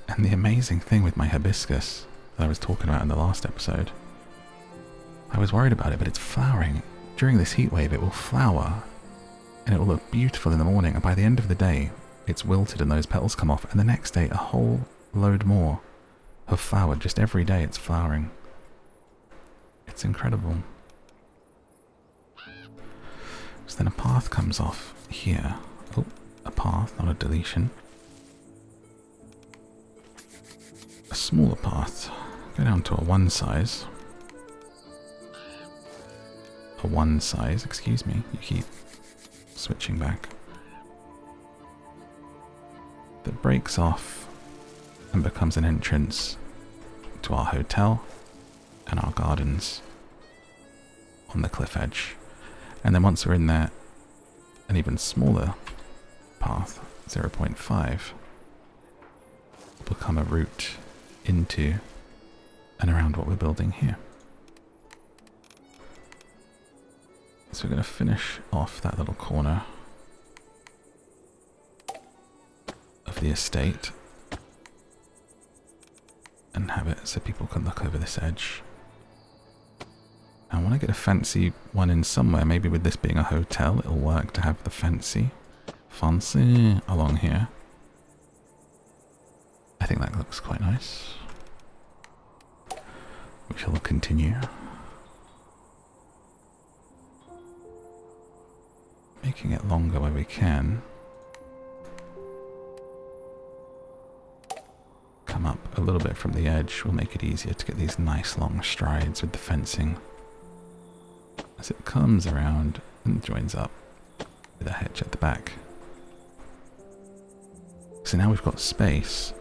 And the amazing thing with my hibiscus that I was talking about in the last episode, I was worried about it, but it's flowering. During this heat wave, it will flower and it will look beautiful in the morning. And by the end of the day, it's wilted and those petals come off. And the next day, a whole load more have flowered. Just every day it's flowering. It's incredible. So then a path comes off here. Oh, a path, not a deletion. A smaller path. Go down to a one size. A one size, excuse me. You keep switching back. That breaks off and becomes an entrance to our hotel and our gardens on the cliff edge. And then once we're in there, an even smaller path, 0.5, will become a route into and around what we're building here. So we're going to finish off that little corner of the estate and have it so people can look over this edge. I want to get a fancy one in somewhere. Maybe with this being a hotel, it'll work to have the fancy along here. I think that looks quite nice. We shall continue. Making it longer where we can. Come up a little bit from the edge will make it easier to get these nice long strides with the fencing. As it comes around and joins up with a hedge at the back. So now we've got space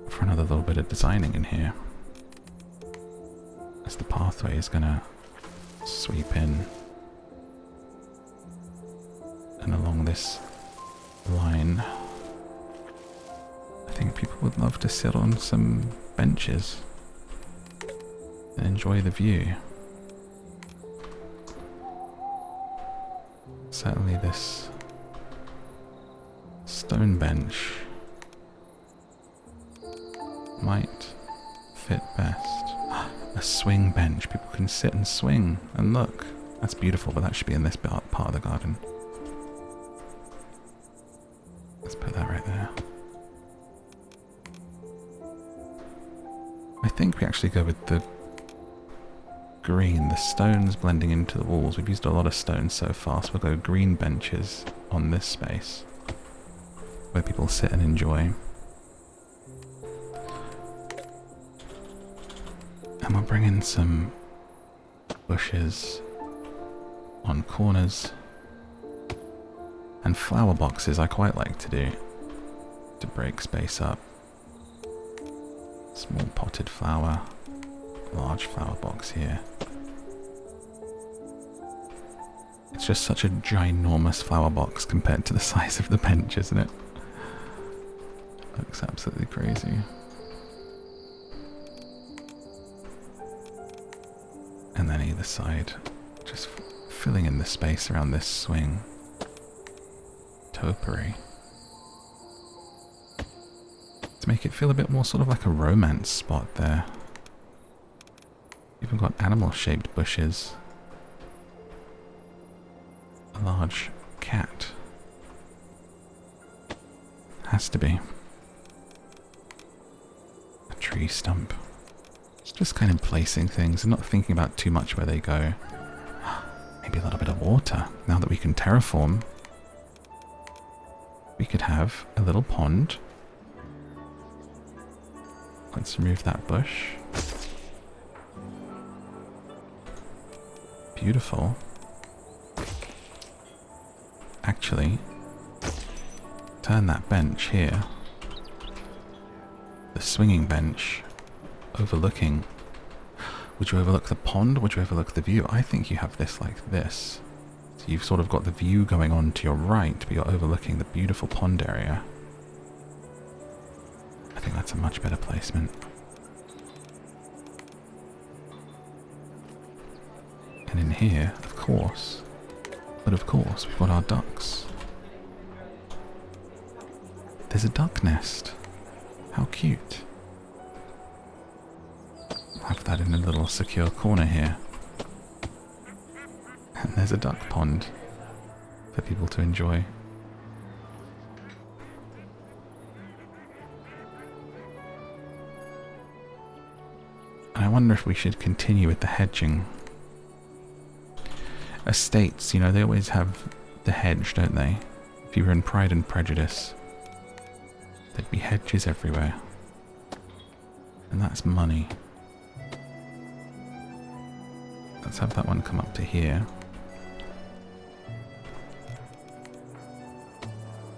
for another little bit of designing in here. as the pathway is gonna sweep in and along this line. I think people would love to sit on some benches and enjoy the view. Certainly this stone bench might fit best. A swing bench. People can sit and swing and look. That's beautiful, but that should be in this part of the garden. Let's put that right there. I think we actually go with the green, the stones blending into the walls. We've used a lot of stones so far, so we'll go green benches on this space where people sit and enjoy. And we'll bring in some bushes on corners and flower boxes I quite like to do to break space up. Small potted flower, large flower box here. It's just such a ginormous flower box compared to the size of the bench, isn't it? Looks absolutely crazy. And then either side, just filling in the space around this swing. Topiary. To make it feel a bit more sort of like a romance spot there. Even got animal-shaped bushes. A large cat. Has to be. A tree stump. Just kind of placing things and not thinking about too much where they go. Maybe a little bit of water. Now that we can terraform, we could have a little pond. Let's remove that bush. Beautiful. Actually, turn that bench here, the swinging bench, overlooking. Would you overlook the pond? Would you overlook the view? I think you have this like this. So you've sort of got the view going on to your right, but you're overlooking the beautiful pond area. I think that's a much better placement. And in here, of course, we've got our ducks. There's a duck nest. How cute. Have that in a little secure corner here. And there's a duck pond for people to enjoy. And I wonder if we should continue with the hedging. Estates, you know, they always have the hedge, don't they? If you were in Pride and Prejudice, there'd be hedges everywhere. And that's money. Let's have that one come up to here.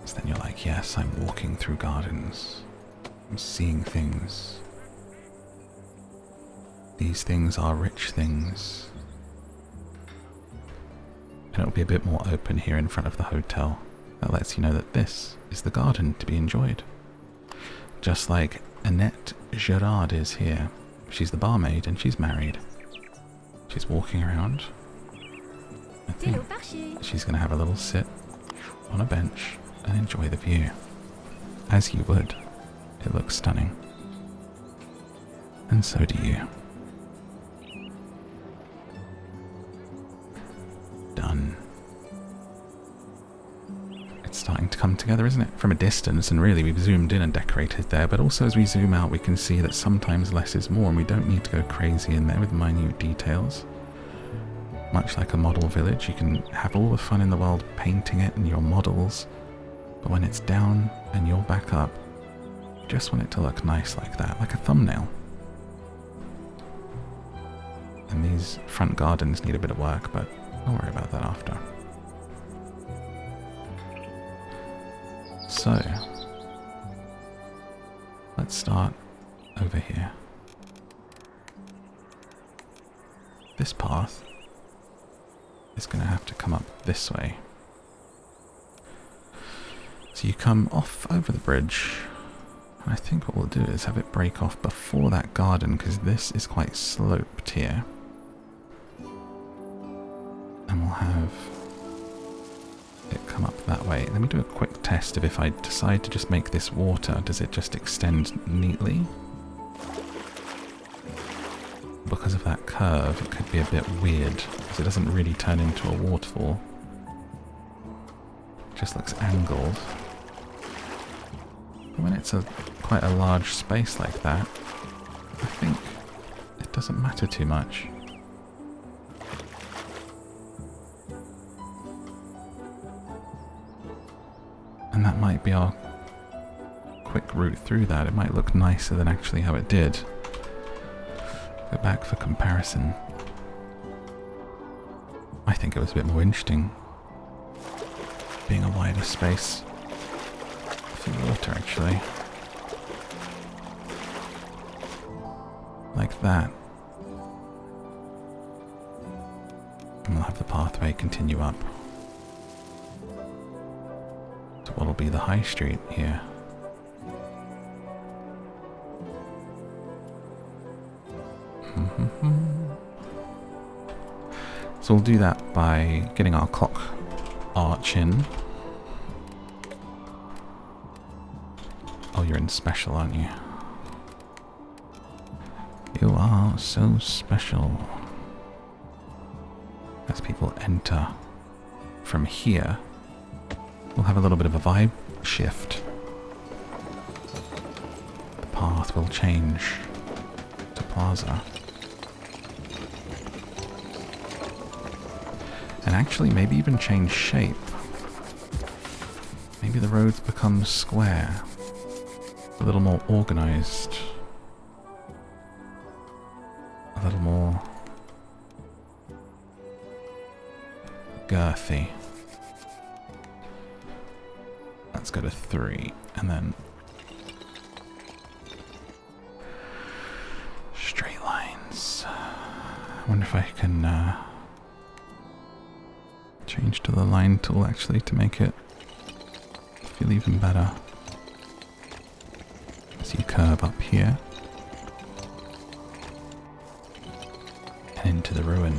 So then you're like, yes, I'm walking through gardens. I'm seeing things. These things are rich things. And it'll be a bit more open here in front of the hotel. That lets you know that this is the garden to be enjoyed. Just like Annette Gerard is here. She's the barmaid and she's married. She's walking around. I think she's going to have a little sit on a bench and enjoy the view. As you would. It looks stunning. And so do you. Done. It's starting to come together, isn't it? From a distance, and really we've zoomed in and decorated there, but also as we zoom out we can see that sometimes less is more and we don't need to go crazy in there with minute details. Much like a model village, you can have all the fun in the world painting it and your models, but when it's down and you're back up, you just want it to look nice like that, like a thumbnail. And these front gardens need a bit of work, but don't worry about that after. So, let's start over here. this path is going to have to come up this way. So you come off over the bridge. I think what we'll do is have it break off before that garden, because this is quite sloped here. And we'll have it come up that way. Let me do a quick test of if I decide to just make this water, does it just extend neatly? Because of that curve, it could be a bit weird, because it doesn't really turn into a waterfall. It just looks angled. When it's quite a large space like that, I think it doesn't matter too much. And that might be our quick route through that. It might look nicer than actually how it did. Go back for comparison. I think it was a bit more interesting being a wider space. For water, actually. Like that. And we'll have the pathway continue up to what'll be the high street here. So we'll do that by getting our clock arch in. Oh, you're in special, aren't you? You are so special. As people enter from here, we'll have a little bit of a vibe shift. The path will change to plaza. And actually maybe even change shape. Maybe the roads become square. A little more organised. A little more girthy. Let's go to 3 and then straight lines. I wonder if I can change to the line tool actually to make it feel even better. So you curve up here and into the ruin.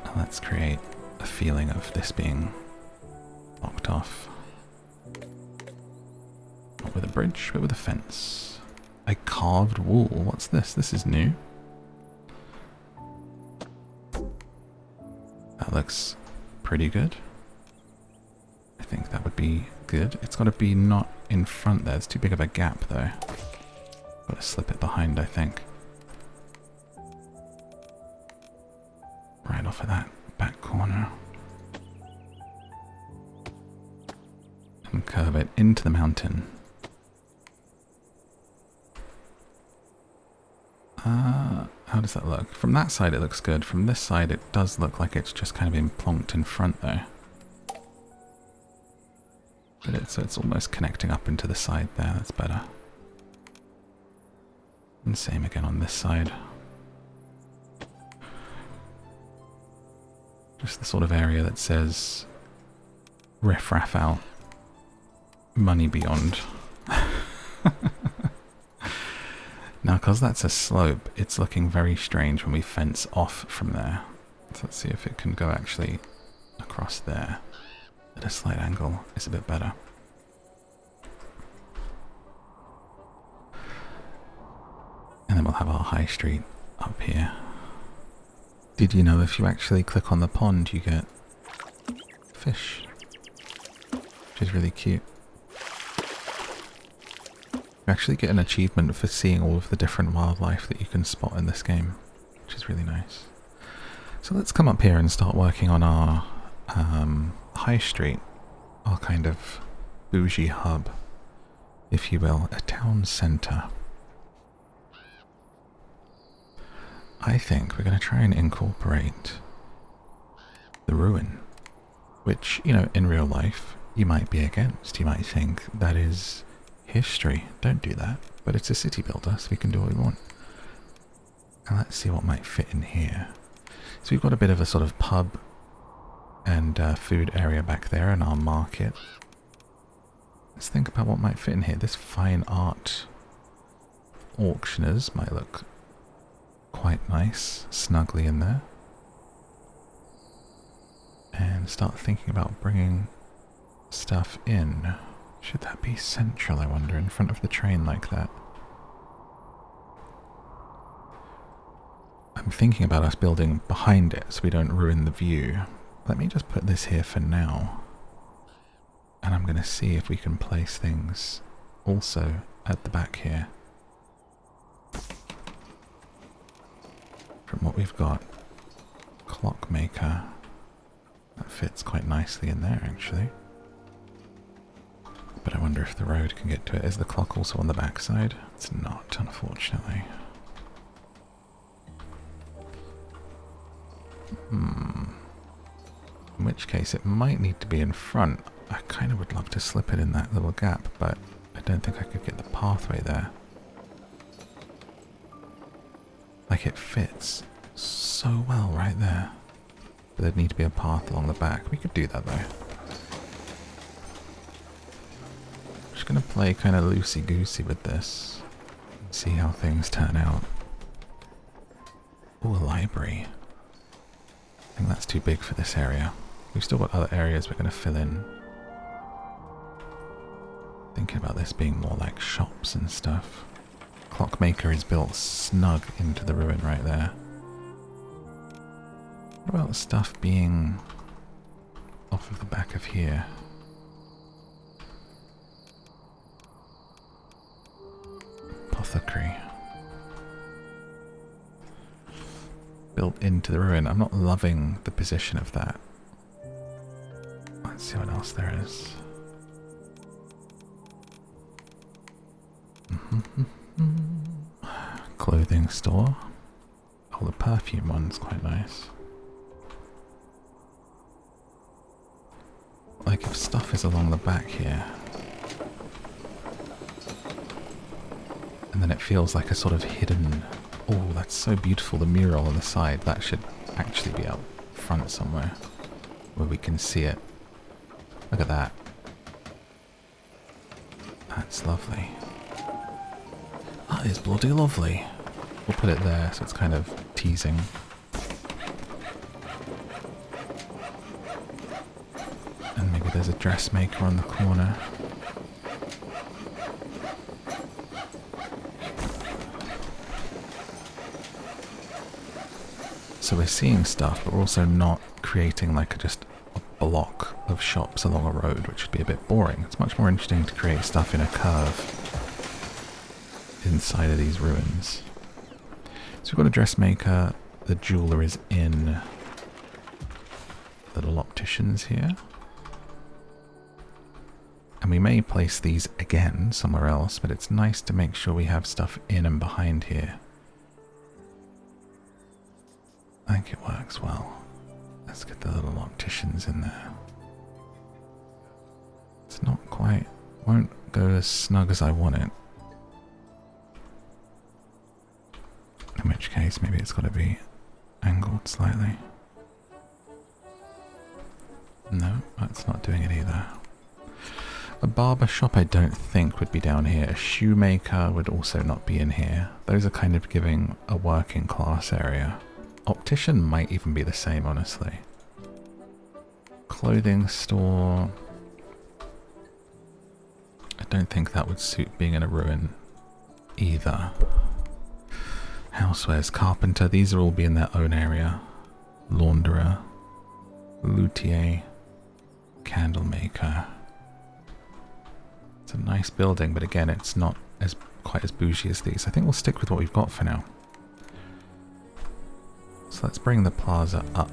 And let's create a feeling of this being locked off. Not with a bridge, but with a fence. A carved wall. What's this? This is new. That looks pretty good. I think that would be good. It's got to be not in front there. It's too big of a gap though. Got to slip it behind, I think. Right off of that back corner. And curve it into the mountain. How does that look? From that side it looks good. From this side it does look like it's just kind of been plonked in front though. But so it's almost connecting up into the side there. That's better. And same again on this side. Just the sort of area that says riff-raff out, money beyond. Now, because that's a slope, it's looking very strange when we fence off from there. So let's see if it can go actually across there. At a slight angle is a bit better. And then we'll have our high street up here. Did you know if you actually click on the pond, you get fish? Which is really cute. You actually get an achievement for seeing all of the different wildlife that you can spot in this game, which is really nice. So let's come up here and start working on our high street, our kind of bougie hub, if you will, a town centre. I think we're going to try and incorporate the ruin, which, you know, in real life you might be against. You might think that is History. Don't do that. But it's a city builder, so we can do what we want. And let's see what might fit in here. So we've got a bit of a sort of pub and food area back there in our market. Let's think about what might fit in here. This fine art auctioners might look quite nice, snugly in there. And start thinking about bringing stuff in. Should that be central, I wonder, in front of the train like that? I'm thinking about us building behind it so we don't ruin the view. Let me just put this here for now. And I'm going to see if we can place things also at the back here. From what we've got, clockmaker. That fits quite nicely in there, actually. But I wonder if the road can get to it. Is the clock also on the back side? It's not, unfortunately. In which case it might need to be in front. I kind of would love to slip it in that little gap, but I don't think I could get the pathway there. Like, it fits so well right there. But there'd need to be a path along the back. We could do that though. Just gonna play kind of loosey-goosey with this. See how things turn out. Ooh, a library. I think that's too big for this area. We've still got other areas we're going to fill in. Thinking about this being more like shops and stuff. Clockmaker is built snug into the ruin right there. What about stuff being off of the back of here? Apothecary. Built into the ruin. I'm not loving the position of that. Let's see what else there is. Clothing store. Oh, the perfume one's quite nice. Like, if stuff is along the back here, and then it feels like a sort of hidden... Oh, that's so beautiful, the mural on the side. That should actually be out front somewhere, where we can see it. Look at that. That's lovely. That is bloody lovely. We'll put it there so it's kind of teasing. And maybe there's a dressmaker on the corner. So we're seeing stuff, but we're also not creating like just a block of shops along a road, which would be a bit boring. It's much more interesting to create stuff in a curve inside of these ruins. So we've got a dressmaker, the jeweler is in, little opticians here. And we may place these again somewhere else, but it's nice to make sure we have stuff in and behind here. I think it works well. Let's get the little opticians in there. It's not quite, won't go as snug as I want it. In which case, maybe it's got to be angled slightly. No, that's not doing it either. A barber shop I don't think would be down here. A shoemaker would also not be in here. Those are kind of giving a working class area. Optician might even be the same, honestly. Clothing store. I don't think that would suit being in a ruin either. Housewares, carpenter, these will all be in their own area. Launderer, luthier, candle maker. It's a nice building, but again, it's not as quite as bougie as these. I think we'll stick with what we've got for now. So let's bring the plaza up.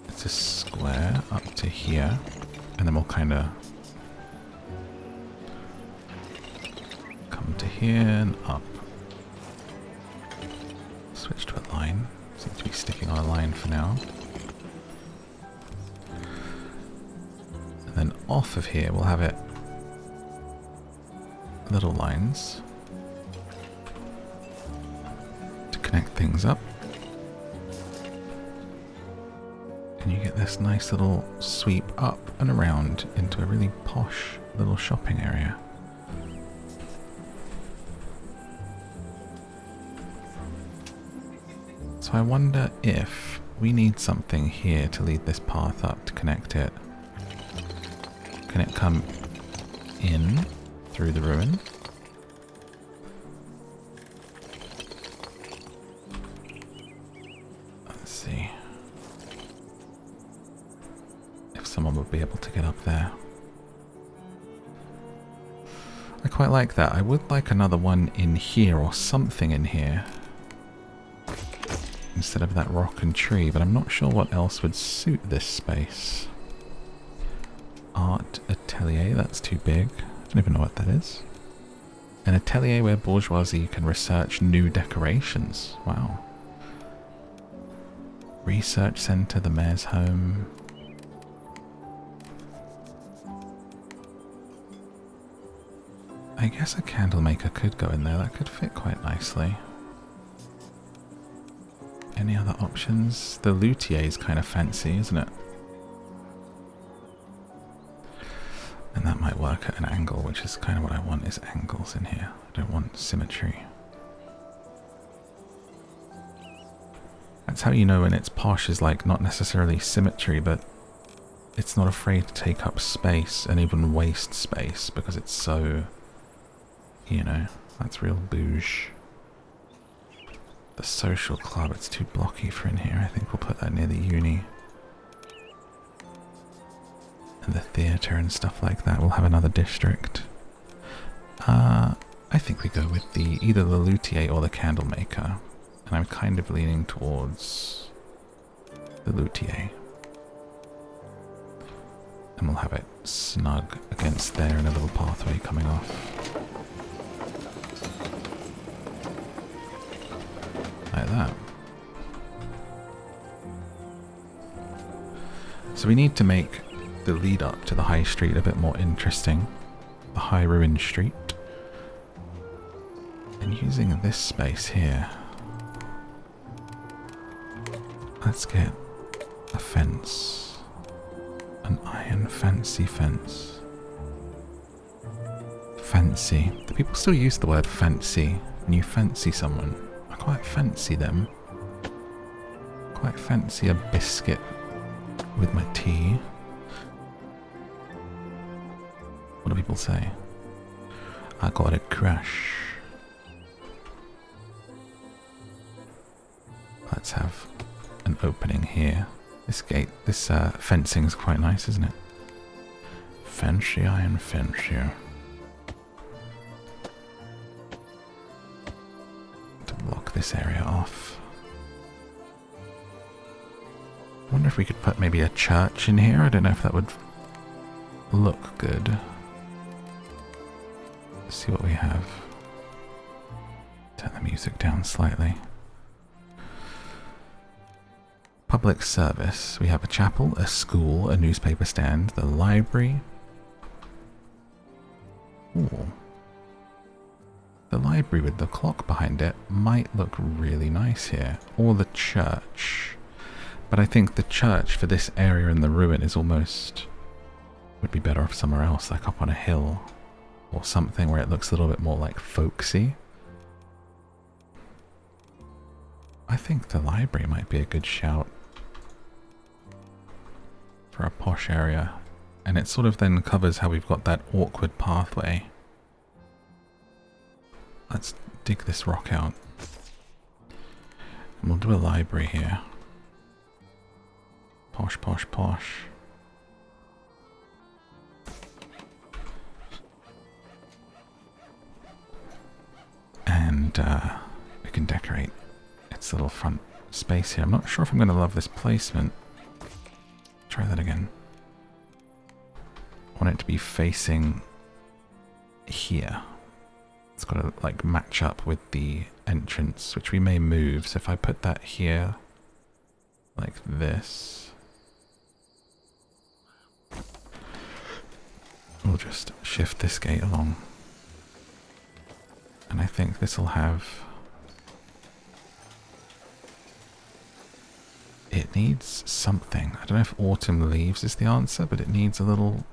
It's a square up to here, and then we'll kind of come to here and up. Switch to a line. Seems to be sticking on a line for now. And then off of here, we'll have it little lines to connect things up. And you get this nice little sweep up and around into a really posh little shopping area. So I wonder if we need something here to lead this path up to connect it. Can it come in through the ruin? Let's see if someone would be able to get up there. I quite like that. I would like another one in here or something in here instead of that rock and tree, but I'm not sure what else would suit this space. Art atelier, that's too big. I don't even know what that is. An atelier where bourgeoisie can research new decorations. Wow. Research centre, the mayor's home. I guess a candle maker could go in there. That could fit quite nicely. Any other options? The luthier is kind of fancy, isn't it? And that might work at an angle, which is kind of what I want, is angles in here. I don't want symmetry. That's how you know when it's posh, is like not necessarily symmetry, but it's not afraid to take up space and even waste space because it's so, you know, that's real bouge. The social club, it's too blocky for in here. I think we'll put that near the uni. And the theatre and stuff like that. We'll have another district. I think we go with either the luthier or the candle maker. And I'm kind of leaning towards the luthier. And we'll have it snug against there and a little pathway coming off. Like that. So we need to make the lead up to the high street a bit more interesting. The high ruined street. And using this space here, let's get a fence. An iron fancy fence. Fancy. Do people still use the word fancy when you fancy someone? I quite fancy them. Quite fancy a biscuit with my tea. What do people say? I got a crush. Let's have an opening here. This gate, this fencing is quite nice, isn't it? Fancy iron fancier. To block this area off. I wonder if we could put maybe a church in here. I don't know if that would look good. Let's see what we have. Turn the music down slightly. Public service. We have a chapel, a school, a newspaper stand, the library. Ooh. The library with the clock behind it might look really nice here. Or the church. But I think the church for this area in the ruin is almost... would be better off somewhere else, like up on a hill. Or something where it looks a little bit more like folksy. I think the library might be a good shout for a posh area. And it sort of then covers how we've got that awkward pathway. Let's dig this rock out. And we'll do a library here. Posh, posh, posh. And we can decorate its little front space here. I'm not sure if I'm going to love this placement. Try that again. I want it to be facing here. It's got to like match up with the entrance, which we may move. So if I put that here, like this. We'll just shift this gate along. And I think this will have... It needs something. I don't know if autumn leaves is the answer, but it needs a little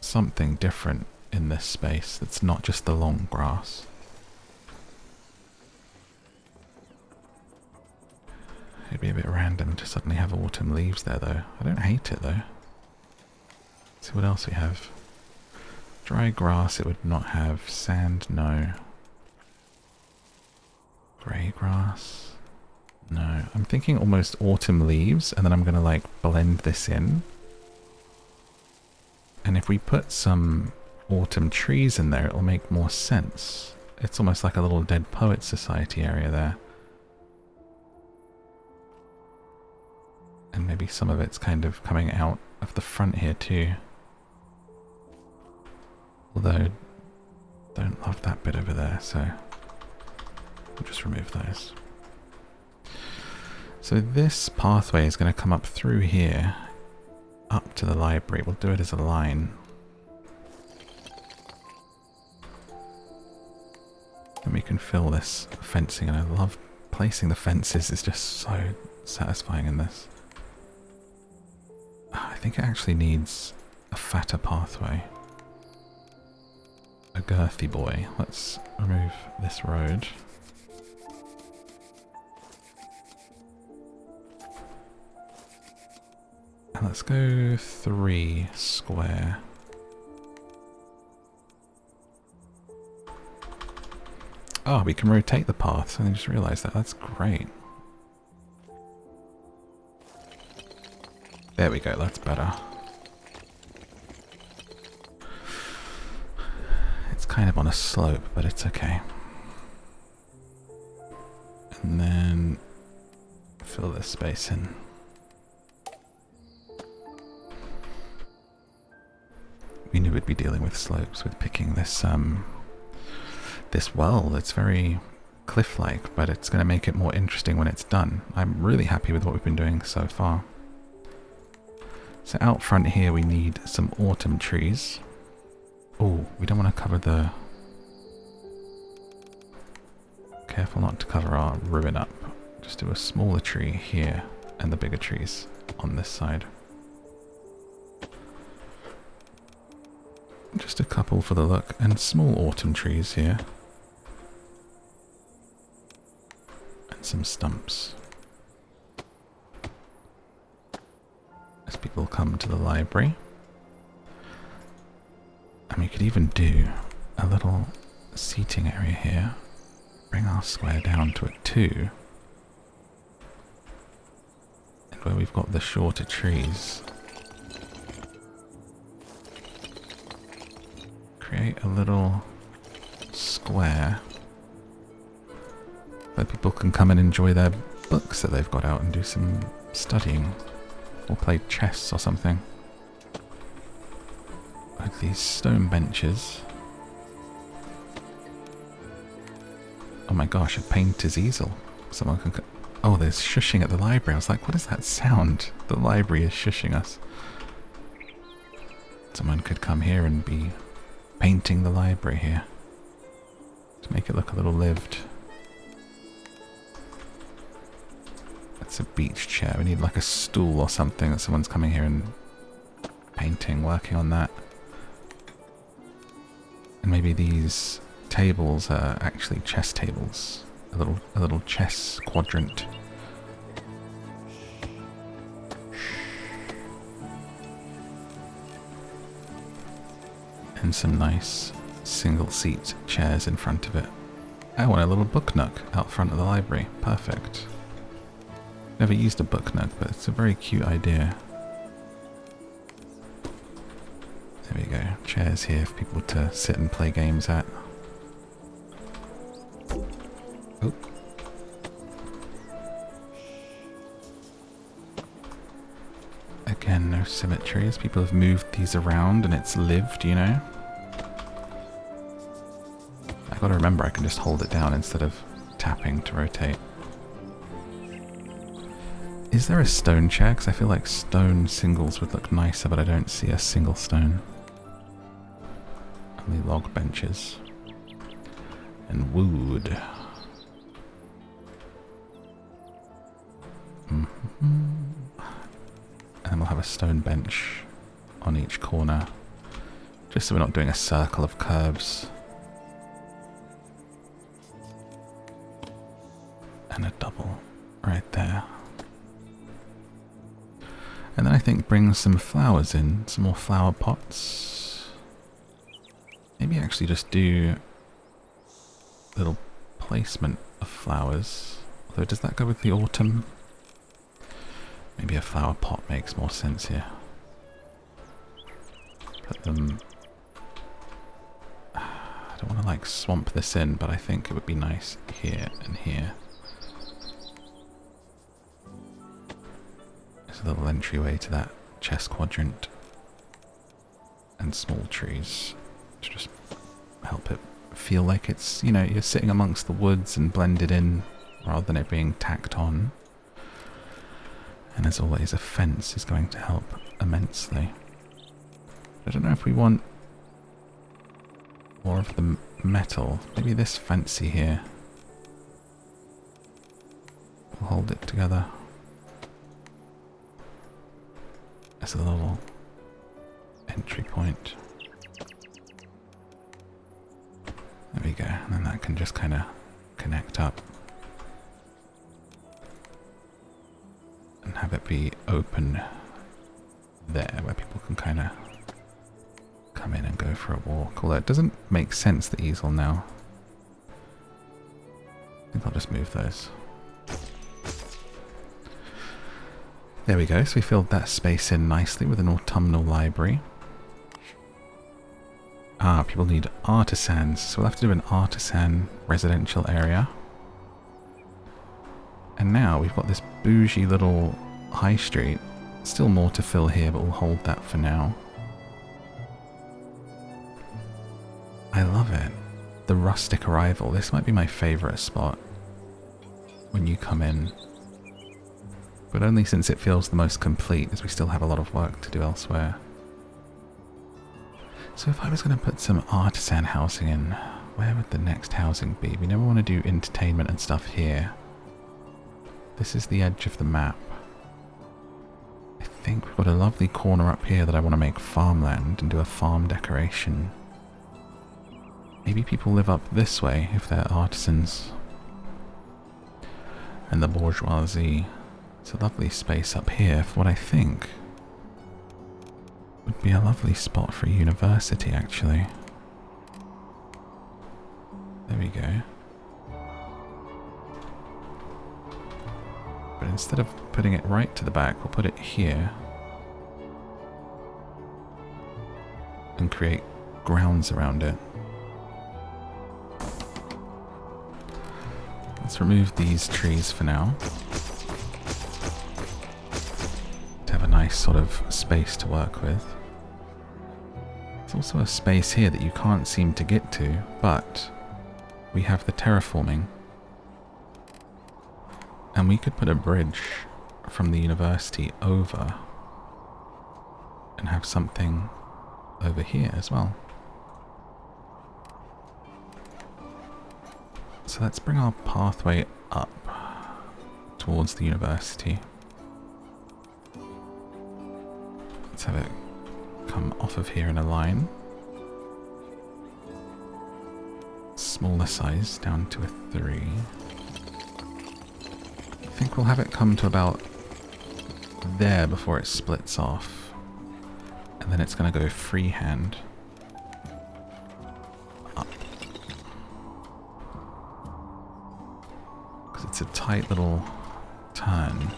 something different in this space that's not just the long grass. It'd be a bit random to suddenly have autumn leaves there though. I don't hate it though. Let's see what else we have. Dry grass it would not have. Sand, no. Grey grass. No, I'm thinking almost autumn leaves, and then I'm going to like blend this in. And if we put some autumn trees in there, it'll make more sense. It's almost like a little Dead Poets Society area there. And maybe some of it's kind of coming out of the front here too. Although, don't love that bit over there, so we'll just remove those. So this pathway is going to come up through here, up to the library. We'll do it as a line. And we can fill this fencing, and I love placing the fences. It's just so satisfying in this. I think it actually needs a fatter pathway. A girthy boy. Let's remove this road. And let's go 3 square. Oh, we can rotate the paths. I just realised that. That's great. There we go. That's better. It's kind of on a slope, but it's okay. And then fill this space in. We knew we'd be dealing with slopes with picking this this well. It's very cliff-like, but it's going to make it more interesting when it's done. I'm really happy with what we've been doing so far. So out front here we need some autumn trees. Oh, we don't want to cover the... Careful not to cover our ruin up. Just do a smaller tree here and the bigger trees on this side. Just a couple for the look, and small autumn trees here. And some stumps. As people come to the library. And we could even do a little seating area here. Bring our square down to a 2. And where we've got the shorter trees, create a little square where people can come and enjoy their books that they've got out and do some studying or play chess or something. With these stone benches. Oh my gosh, a painter's easel. Someone can... Oh, there's shushing at the library. I was like, what is that sound? The library is shushing us. Someone could come here and be painting the library here to make it look a little lived. That's a beach chair. We need like a stool or something that someone's coming here and painting, working on that. And maybe these tables are actually chess tables. A little chess quadrant. And some nice single seat chairs in front of it. I want a little book nook out front of the library. Perfect. Never used a book nook, but it's a very cute idea. There we go. Chairs here for people to sit and play games at. Oh. Again, no symmetry as people have moved these around and it's lived, you know? I gotta remember I can just hold it down instead of tapping to rotate. Is there a stone chair? Because I feel like stone singles would look nicer, but I don't see a single stone. Only log benches. And wood. And then we'll have a stone bench on each corner. Just so we're not doing a circle of curves. And a double right there. And then I think bring some flowers in, some more flower pots. Maybe actually just do a little placement of flowers. Although does that go with the autumn? Maybe a flower pot makes more sense here. Put them... I don't want to like swamp this in, but I think it would be nice here and here. There's a little entryway to that chest quadrant. And small trees to just help it feel like it's, you know, you're sitting amongst the woods and blended in rather than it being tacked on. And as always, a fence is going to help immensely. I don't know if we want more of the metal. Maybe this fancy here will hold it together. As a little entry point. There we go, and then that can just kind of connect up. And have it be open there, where people can kind of come in and go for a walk. Although it doesn't make sense, the easel now. I think I'll just move those. There we go, so we filled that space in nicely with an autumnal library. Ah, people need artisans, so we'll have to do an artisan residential area. And now we've got this bougie little high street. Still more to fill here, but we'll hold that for now. I love it. The rustic arrival. This might be my favourite spot when you come in. But only since it feels the most complete, as we still have a lot of work to do elsewhere. So if I was going to put some artisan housing in, where would the next housing be? We never want to do entertainment and stuff here. This is the edge of the map. I think we've got a lovely corner up here that I want to make farmland and do a farm decoration. Maybe people live up this way if they're artisans. And the bourgeoisie. It's a lovely space up here for what I think would be a lovely spot for a university, actually. There we go. But instead of putting it right to the back, we'll put it here. And create grounds around it. Let's remove these trees for now. To have a nice sort of space to work with. There's also a space here that you can't seem to get to, but we have the terraforming. And we could put a bridge from the university over and have something over here as well. So let's bring our pathway up towards the university. Let's have it come off of here in a line. Smaller size down to a 3. I think we'll have it come to about there before it splits off. And then it's going to go freehand up. Because it's a tight little turn.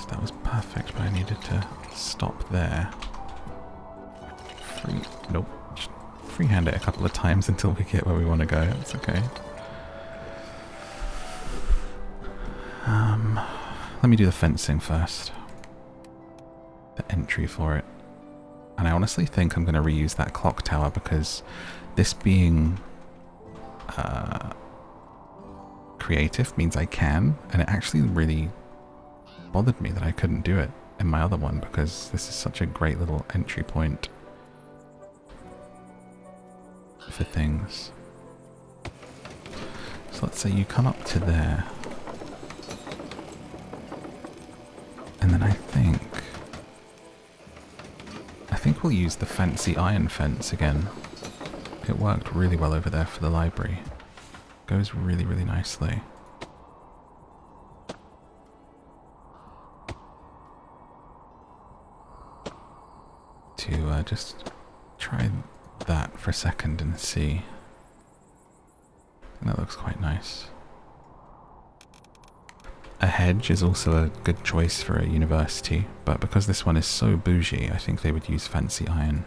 That was perfect, but I needed to stop there. Nope. Just freehand it a couple of times until we get where we want to go. It's okay. Let me do the fencing first. The entry for it. And I honestly think I'm going to reuse that clock tower because this being creative means I can, and it actually really bothered me that I couldn't do it in my other one because this is such a great little entry point for things. So let's say you come up to there. And then I think we'll use the fancy iron fence again. It worked really well over there for the library. Goes really, really nicely. To just try that for a second and see. That looks quite nice. A hedge is also a good choice for a university, but because this one is so bougie, I think they would use fancy iron.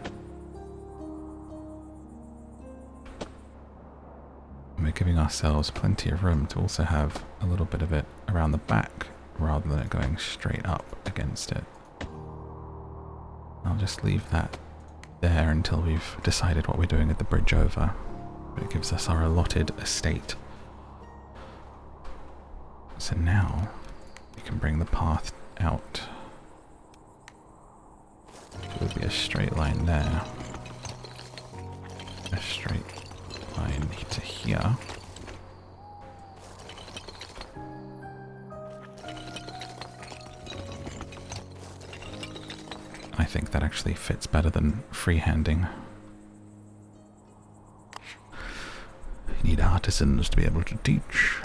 And we're giving ourselves plenty of room to also have a little bit of it around the back, rather than it going straight up against it. I'll just leave that there until we've decided what we're doing at the bridge over. But it gives us our allotted estate. So now we can bring the path out. It would be a straight line there. A straight line to here. I think that actually fits better than freehanding. You need artisans to be able to teach.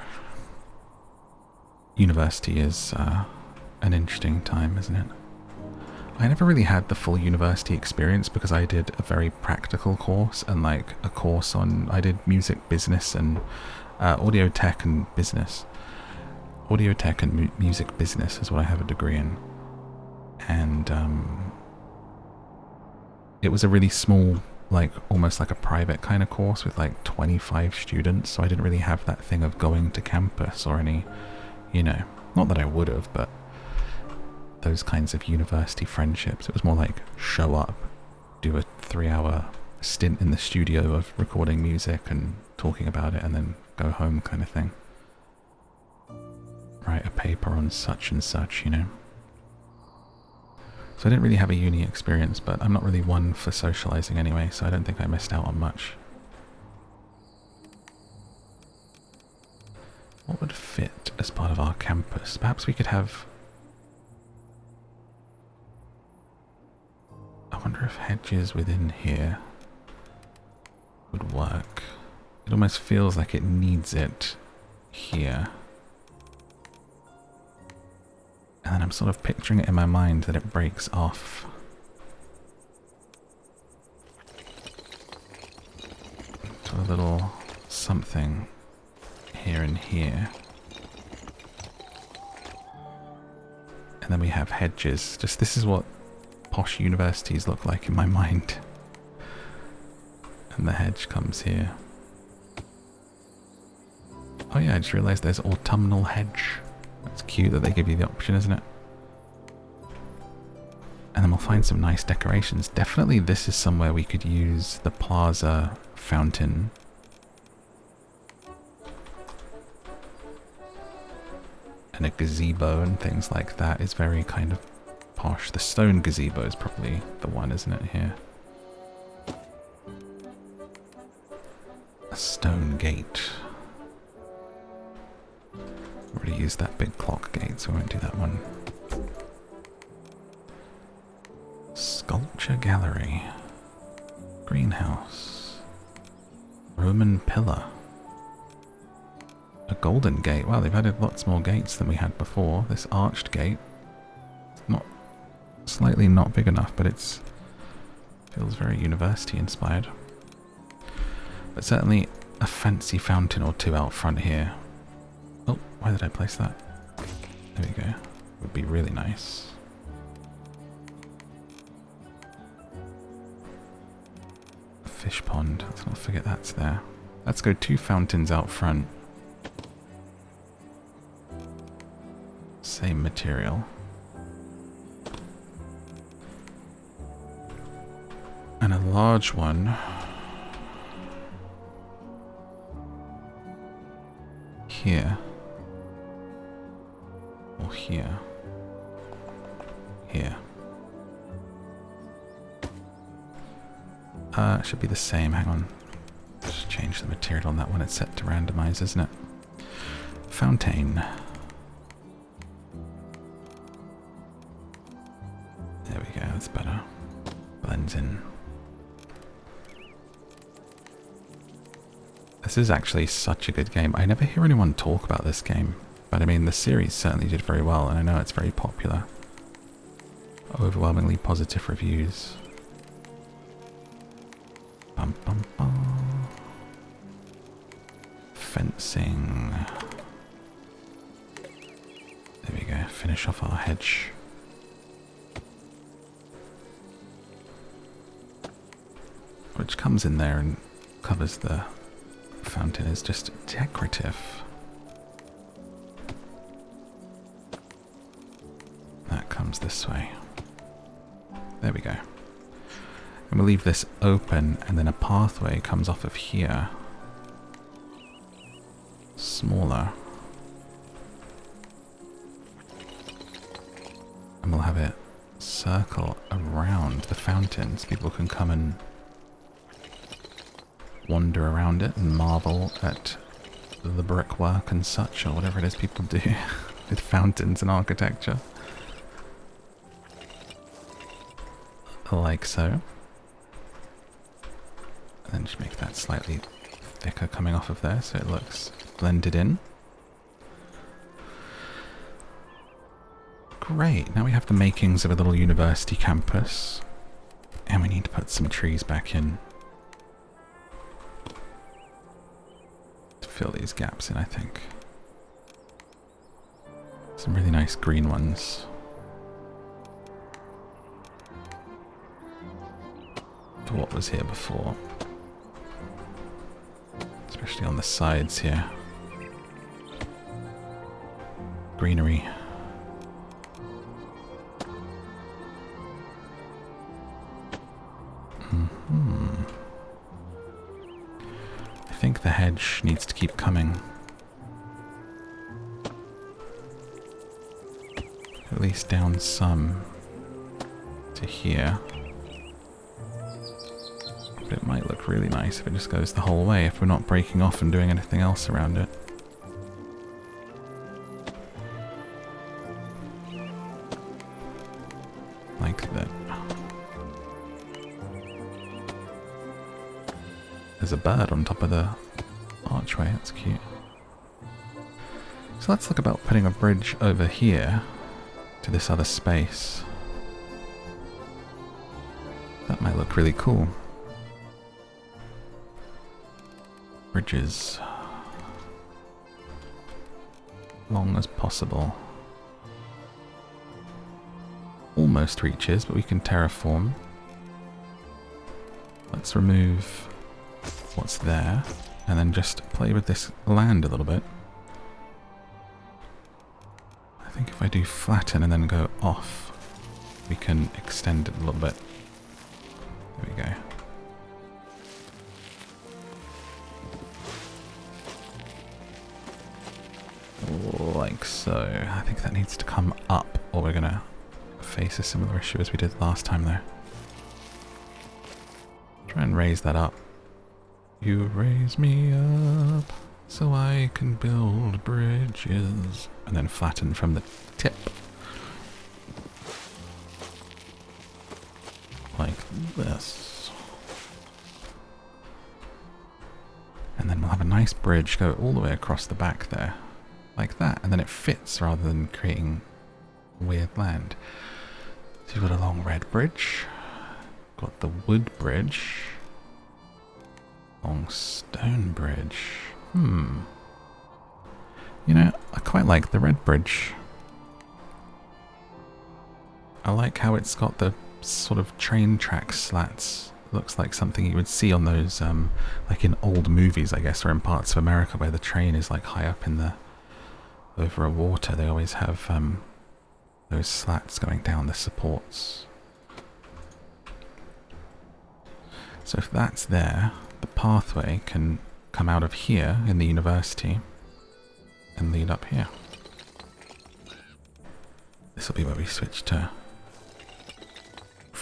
University is an interesting time, isn't it? I never really had the full university experience because I did a very practical course and like a course on, I did music business and audio tech and business. Audio tech and music business is what I have a degree in. And it was a really small, like almost like a private kind of course with like 25 students, so I didn't really have that thing of going to campus or any, you know, not that I would have, but those kinds of university friendships. It was more like show up, do a 3-hour stint in the studio of recording music and talking about it and then go home kind of thing. Write a paper on such and such, you know. So I didn't really have a uni experience, but I'm not really one for socializing anyway, so I don't think I missed out on much. What would fit as part of our campus? Perhaps we could have... I wonder if hedges within here would work. It almost feels like it needs it here. And then I'm sort of picturing it in my mind that it breaks off. To a little something here and here. And then we have hedges. Just this is what posh universities look like in my mind. And the hedge comes here. Oh yeah, I just realised there's autumnal hedge. That's cute that they give you the option, isn't it? And then we'll find some nice decorations. Definitely this is somewhere we could use the plaza fountain. And a gazebo and things like that is very kind of posh. The stone gazebo is probably the one, isn't it, here? A stone gate. Already used that big clock gate, so I won't do that one. Sculpture gallery. Greenhouse. Roman pillar. A golden gate. Wow, they've added lots more gates than we had before. This arched gate. Not slightly not big enough, but it's feels very university inspired. But certainly a fancy fountain or two out front here. Oh, why did I place that? There we go. Would be really nice. A fish pond. Let's not forget that's there. Let's go 2 fountains out front. Same material. And a large one here. Or here. here. Should be the same. Hang on. Just change the material on that one. It's set to randomize, isn't it? Fountain. There we go. That's better. Blends in. This is actually such a good game. I never hear anyone talk about this game. But I mean, the series certainly did very well, and I know it's very popular. Overwhelmingly positive reviews. Bum, bum, bum. Fencing. There we go. Finish off our hedge. Which comes in there and covers the fountain. Is just decorative. That comes this way. There we go. And we'll leave this open, and then a pathway comes off of here. Smaller. And we'll have it circle around the fountain so people can come and wander around it and marvel at the brickwork and such, or whatever it is people do with fountains and architecture. Like so. And then just make that slightly thicker coming off of there so it looks blended in. Great, now we have the makings of a little university campus. And we need to put some trees back in. To fill these gaps in, I think. Some really nice green ones. For what was here before. Especially on the sides here. Greenery. I think the hedge needs to keep coming. At least down some to here. But it might look really nice if it just goes the whole way, if we're not breaking off and doing anything else around it. Like that. There's a bird on top of the archway, that's cute. So let's look about putting a bridge over here to this other space. That might look really cool. Bridges. Long as possible. Almost reaches, but we can terraform. Let's remove what's there, and then just play with this land a little bit. I think if I do flatten and then go off, we can extend it a little bit. There we go. Like so. I think that needs to come up, or we're gonna face a similar issue as we did last time there. Try and raise that up. You raise me up so I can build bridges. And then flatten from the tip. Like this. And then we'll have a nice bridge go all the way across the back there. Like that. And then it fits rather than creating weird land. So you've got a long red bridge. Got the wood bridge. Long stone bridge. You know, I quite like the red bridge. I like how it's got the sort of train track slats. Looks like something you would see on those, like in old movies, I guess, or in parts of America where the train is like high up in the, over a water. They always have those slats going down the supports. So if that's there, the pathway can come out of here in the university and lead up here. This will be where we switch to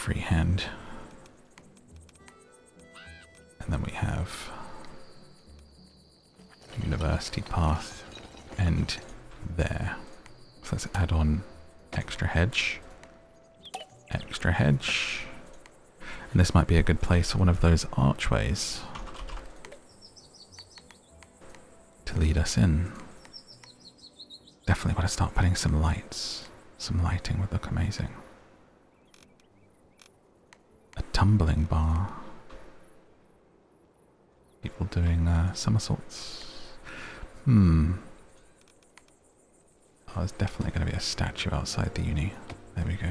freehand. And then we have university path and there. So let's add on extra hedge. Extra hedge. And this might be a good place for one of those archways to lead us in. Definitely want to start putting some lights. Some lighting would look amazing. A tumbling bar. People doing somersaults. Oh, there's definitely going to be a statue outside the uni. There we go.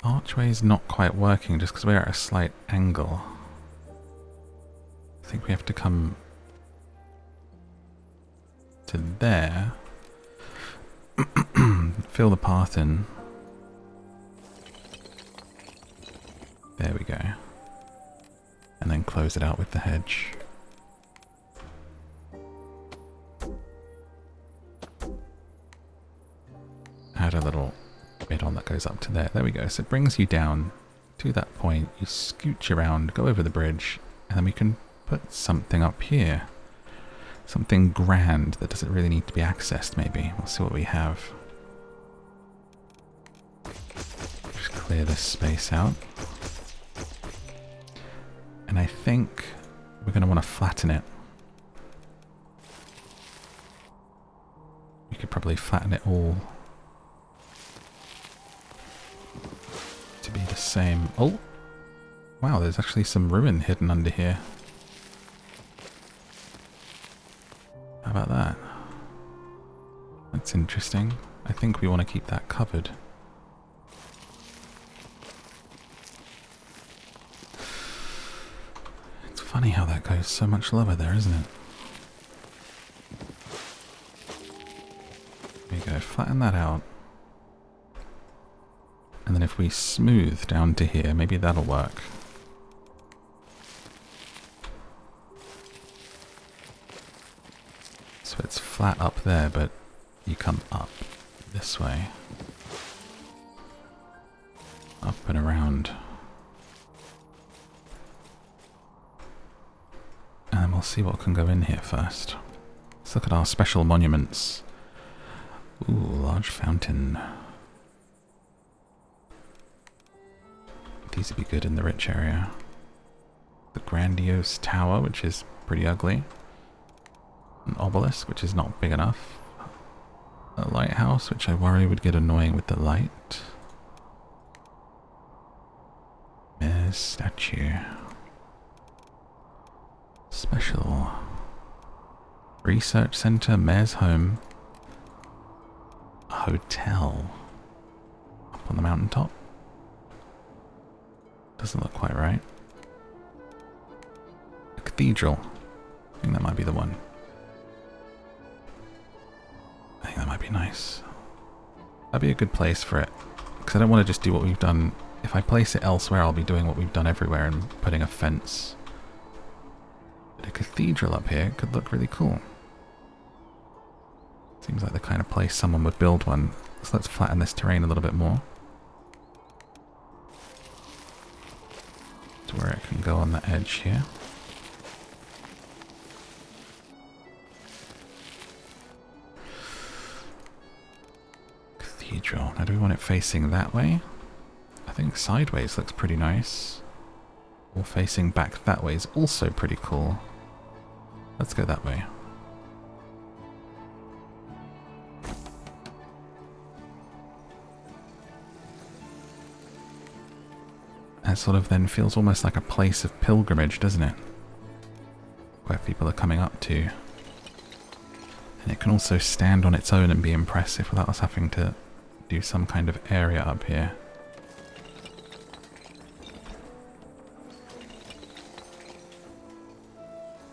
Archway's not quite working just because we're at a slight angle. I think we have to come to there. Fill the path in. There we go. And then close it out with the hedge. Add a little bit on that goes up to there. There we go. So it brings you down to that point. You scooch around, go over the bridge, and then we can put something up here. Something grand that doesn't really need to be accessed, maybe. We'll see what we have. Just clear this space out. And I think we're going to want to flatten it. We could probably flatten it all to be the same. Oh! Wow, there's actually some ruin hidden under here. How about that? That's interesting. I think we want to keep that covered. It's funny how that goes so much lower there, isn't it? There we go, flatten that out. And then if we smooth down to here, maybe that'll work. So it's flat up there, but you come up this way. Up and around. And then we'll see what can go in here first. Let's look at our special monuments. Ooh, large fountain. These would be good in the rich area. The grandiose tower, which is pretty ugly. An obelisk, which is not big enough. A lighthouse, which I worry would get annoying with the light. Mayor's statue. Special. Research center, mayor's home. A hotel. Up on the mountaintop. Doesn't look quite right. A cathedral. I think that might be the one. I think that might be nice. That'd be a good place for it. Because I don't want to just do what we've done. If I place it elsewhere, I'll be doing what we've done everywhere and putting a fence. But a cathedral up here could look really cool. Seems like the kind of place someone would build one. So let's flatten this terrain a little bit more. To where it can go on the edge here. Cathedral. Now do we want it facing that way? I think sideways looks pretty nice. Or facing back that way is also pretty cool. Let's go that way. That sort of then feels almost like a place of pilgrimage, doesn't it? Where people are coming up to. And it can also stand on its own and be impressive without us having to do some kind of area up here.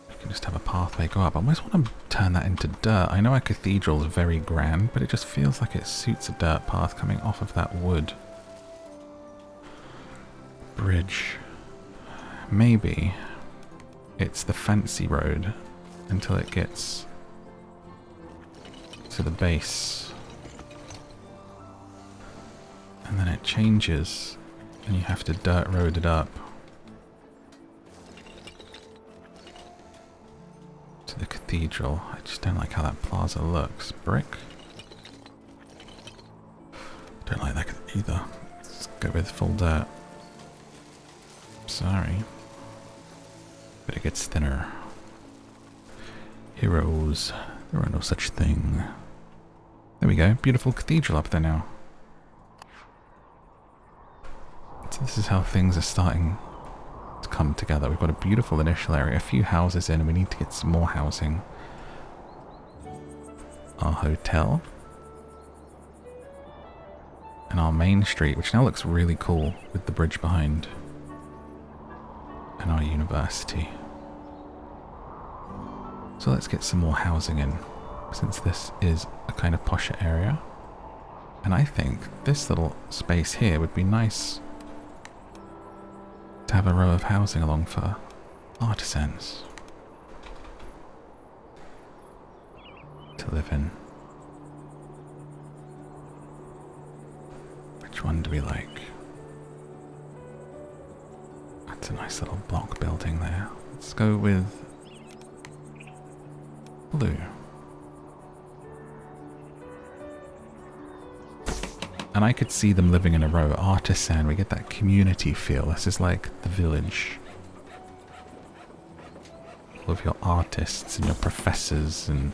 We can just have a pathway go up. I almost want to turn that into dirt. I know a cathedral is very grand, but it just feels like it suits a dirt path coming off of that wood. Bridge. Maybe it's the fancy road until it gets to the base. And then it changes, and you have to dirt road it up to the cathedral. I just don't like how that plaza looks. Brick? Don't like that either. Let's go with full dirt. Sorry. But it gets thinner. Heroes. There are no such thing. There we go. Beautiful cathedral up there now. So this is how things are starting to come together. We've got a beautiful initial area, a few houses in, and we need to get some more housing. Our hotel. And our main street, which now looks really cool with the bridge behind. And our university. So let's get some more housing in, since this is a kind of posher area. And I think this little space here would be nice to have a row of housing along for artisans to live in. Which one do we like? That's a nice little block building there. Let's go with blue. And I could see them living in a row. Artisan, we get that community feel. This is like the village. All of your artists and your professors and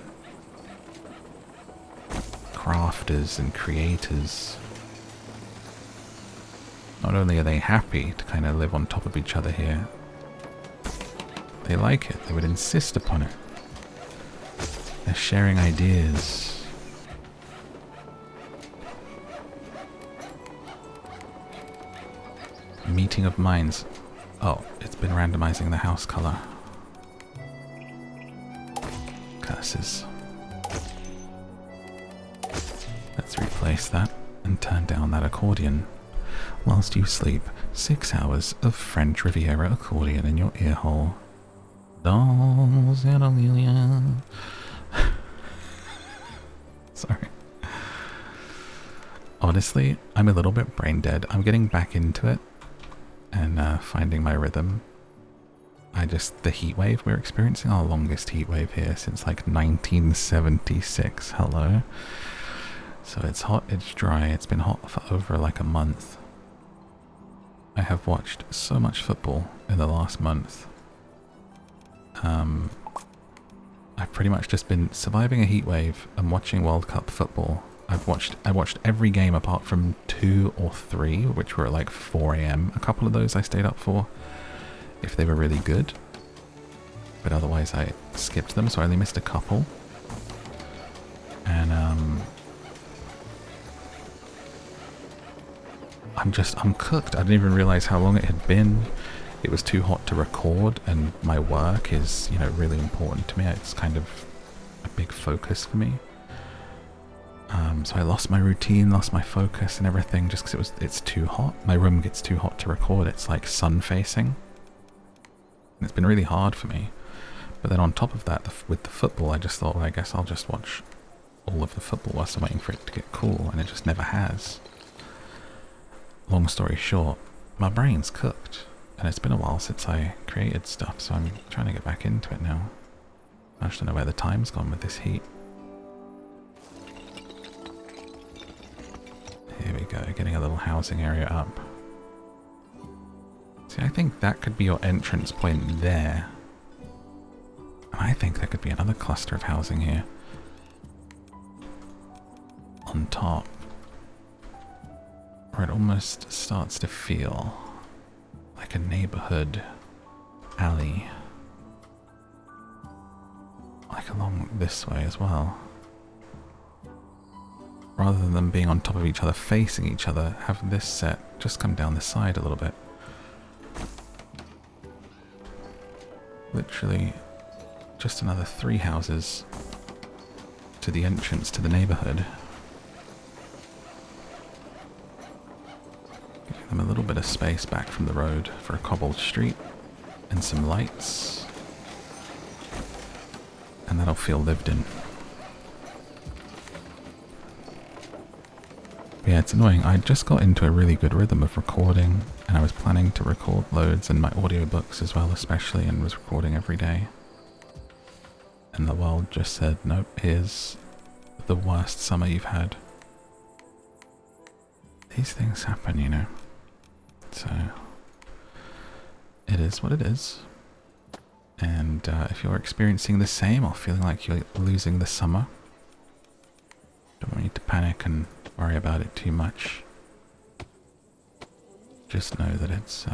crafters and creators. Not only are they happy to kind of live on top of each other here, they like it. They would insist upon it. They're sharing ideas. Meeting of minds. Oh, it's been randomizing the house color. Curses. Let's replace that and turn down that accordion. Whilst you sleep, 6 hours of French Riviera accordion in your ear hole. Sorry. Honestly, I'm a little bit brain dead. I'm getting back into it and finding my rhythm. The heat wave we're experiencing, our longest heat wave here since like 1976. Hello. So it's hot, it's dry, it's been hot for over like a month. I have watched so much football in the last month. I've pretty much just been surviving a heat wave and watching World Cup football. I watched every game apart from 2 or 3, which were at like 4 AM. A couple of those I stayed up for if they were really good. But otherwise I skipped them, so I only missed a couple. And I'm cooked. I didn't even realize how long it had been. It was too hot to record, and my work is, you know, really important to me. It's kind of a big focus for me. So I lost my routine, lost my focus and everything just because it's too hot. My room gets too hot to record. It's like sun facing. And it's been really hard for me. But then on top of that, with the football, I just thought, well, I guess I'll just watch all of the football whilst I'm waiting for it to get cool, and it just never has. Long story short, my brain's cooked. And it's been a while since I created stuff, so I'm trying to get back into it now. I just don't know where the time's gone with this heat. Here we go, getting a little housing area up. See, I think that could be your entrance point there. And I think there could be another cluster of housing here. On top. Where it almost starts to feel like a neighborhood alley. Like along this way as well. Rather than them being on top of each other, facing each other, have this set just come down the side a little bit. Literally just another 3 houses to the entrance to the neighborhood. Giving them a little bit of space back from the road for a cobbled street and some lights. And that'll feel lived in. Yeah, it's annoying. I just got into a really good rhythm of recording, and I was planning to record loads in my audiobooks as well, especially, and was recording every day. And the world just said, nope, here's the worst summer you've had. These things happen, you know. So, it is what it is. And if you're experiencing the same or feeling like you're losing the summer, don't want you to panic and worry about it too much. Just know that it's,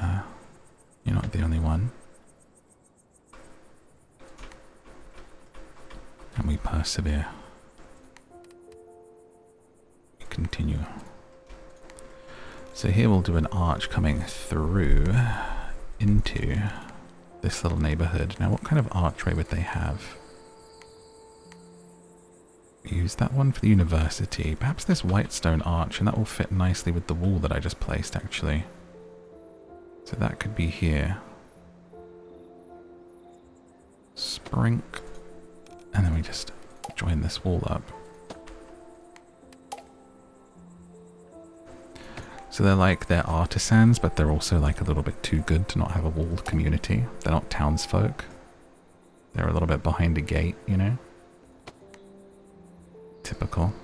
you're not the only one. And we persevere. We continue. So here we'll do an arch coming through into this little neighborhood. Now what kind of archway would they have? Use that one for the university. Perhaps this white stone arch, and that will fit nicely with the wall that I just placed, actually. So that could be here. Sprink. And then we just join this wall up. So they're artisans, but they're also like a little bit too good to not have a walled community. They're not townsfolk. They're a little bit behind a gate, you know? Typical.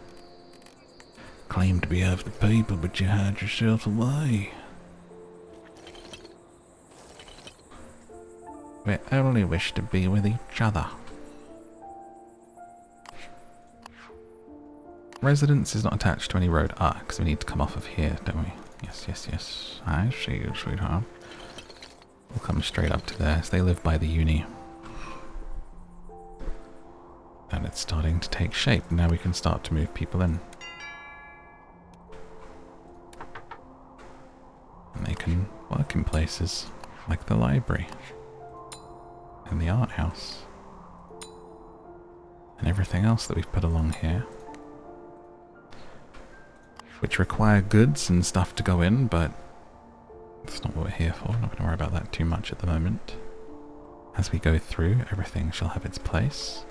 Claim to be of the people, but you hide yourself away. We only wish to be with each other. Residence is not attached to any road. Ah, because we need to come off of here, don't we? Yes, yes, yes. I see you, sweetheart. We'll come straight up to there. So they live by the uni. And it's starting to take shape. Now we can start to move people in. And they can work in places like the library. And the art house. And everything else that we've put along here. Which require goods and stuff to go in, but that's not what we're here for. I'm not going to worry about that too much at the moment. As we go through, everything shall have its place.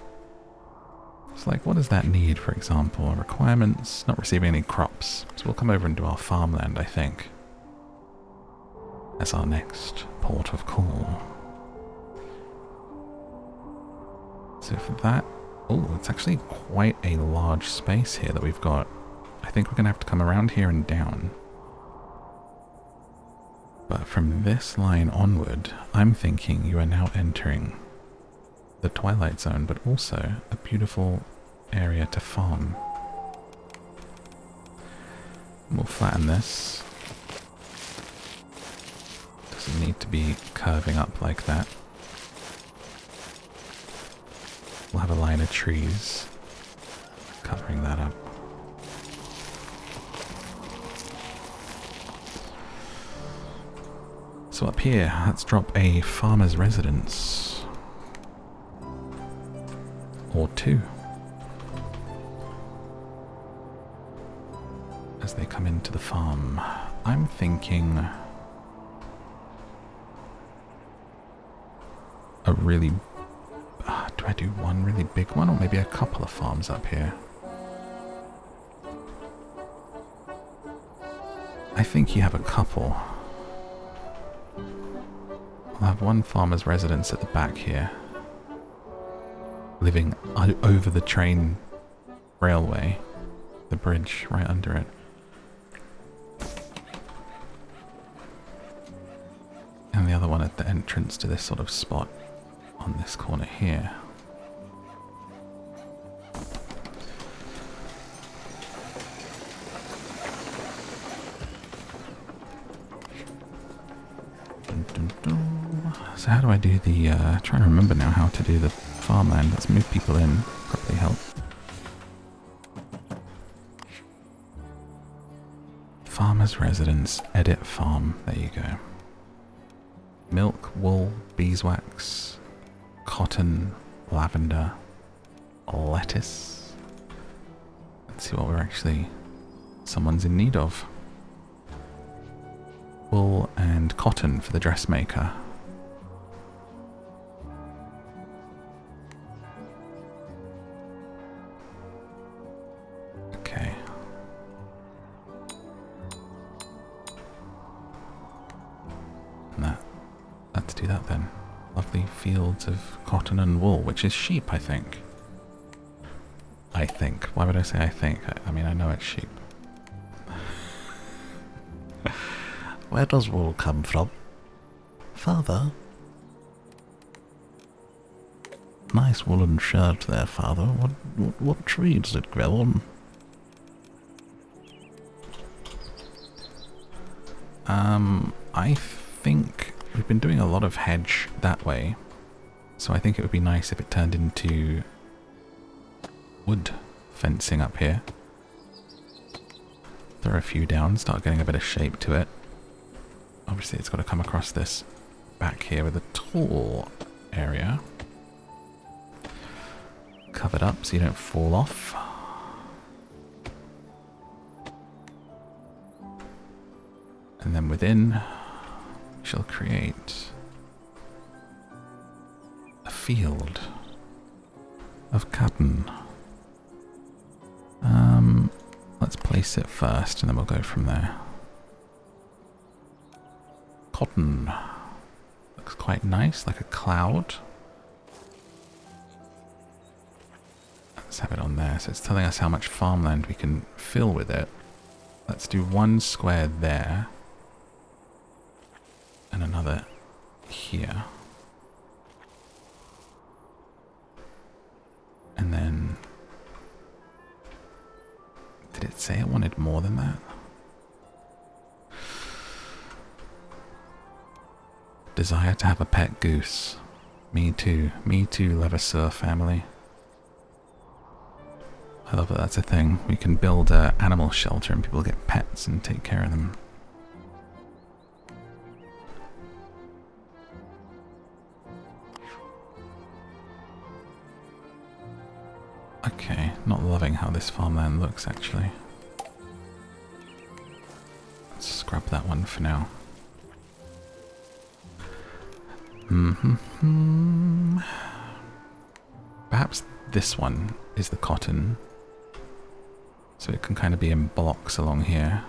It's like, what does that need, for example? Requirements, not receiving any crops. So we'll come over and do our farmland, I think. As our next port of call. So for that... Oh, it's actually quite a large space here that we've got. I think we're going to have to come around here and down. But from this line onward, I'm thinking you are now entering the Twilight Zone, but also a beautiful area to farm. We'll flatten this. Doesn't need to be curving up like that. We'll have a line of trees covering that up. So up here, let's drop a farmer's residence. Or two. As they come into the farm. I'm thinking... a really... do I do one really big one, or maybe a couple of farms up here? I think you have a couple. I'll have one farmer's residence at the back here. Living over the train railway. The bridge right under it. And the other one at the entrance to this sort of spot on this corner here. So how do I do the, trying to remember now how to do the farmland. Let's move people in, probably help. Farmer's residence, edit farm, there you go. Milk, wool, beeswax, cotton, lavender, lettuce. Let's see what we're actually, someone's in need of. Wool and cotton for the dressmaker. Okay. do that then. Lovely fields of cotton and wool, which is sheep, I think. I think. Why would I say I think? I mean, I know it's sheep. Where does wool come from? Father? Nice woolen shirt there, Father. What tree does it grow on? I think we've been doing a lot of hedge that way, so I think it would be nice if it turned into wood fencing up here. Throw a few down, start getting a bit of shape to it. Obviously it's got to come across this back here with a tall area. Covered up so you don't fall off. And then within, we shall create a field of cotton. Let's place it first and then we'll go from there. Cotton. Looks quite nice, like a cloud. Let's have it on there. So it's telling us how much farmland we can fill with it. Let's do one square there. And another here. And then... did it say it wanted more than that? Desire to have a pet goose. Me too, Levasseur family. I love that that's a thing. We can build an animal shelter and people get pets and take care of them. Okay, not loving how this farmland looks actually. Let's scrap that one for now. Perhaps this one is the cotton. So it can kind of be in blocks along here.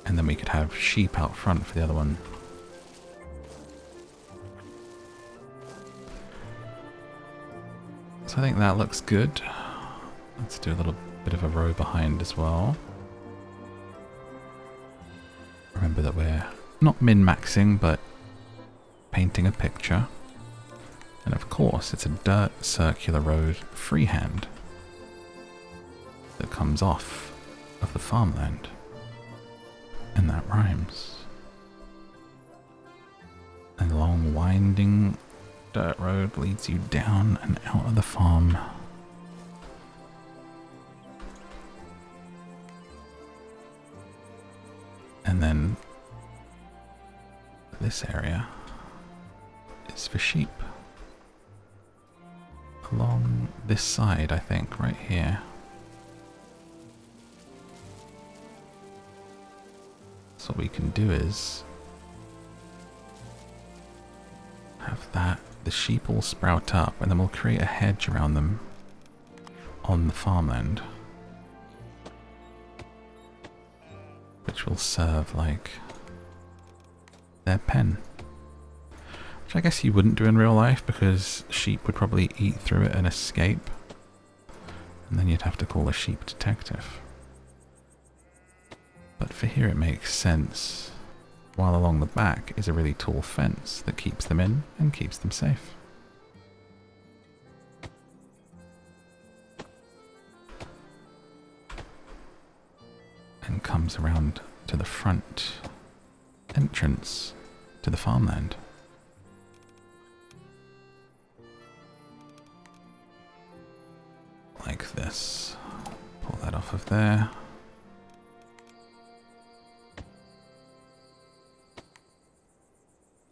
And then we could have sheep out front for the other one. So I think that looks good. Let's do a little bit of a row behind as well. Remember that we're not min-maxing, but painting a picture. And of course, it's a dirt circular road freehand that comes off of the farmland. And that rhymes. And a long winding dirt road leads you down and out of the farm. And then this area is for sheep. Along this side, I think, right here. So what we can do is have that, the sheep all sprout up, and then we'll create a hedge around them on the farmland, which will serve like their pen. Which I guess you wouldn't do in real life because sheep would probably eat through it and escape. And then you'd have to call a sheep detective. But for here it makes sense, while along the back is a really tall fence that keeps them in and keeps them safe. And comes around to the front entrance to the farmland. Like this. Pull that off of there.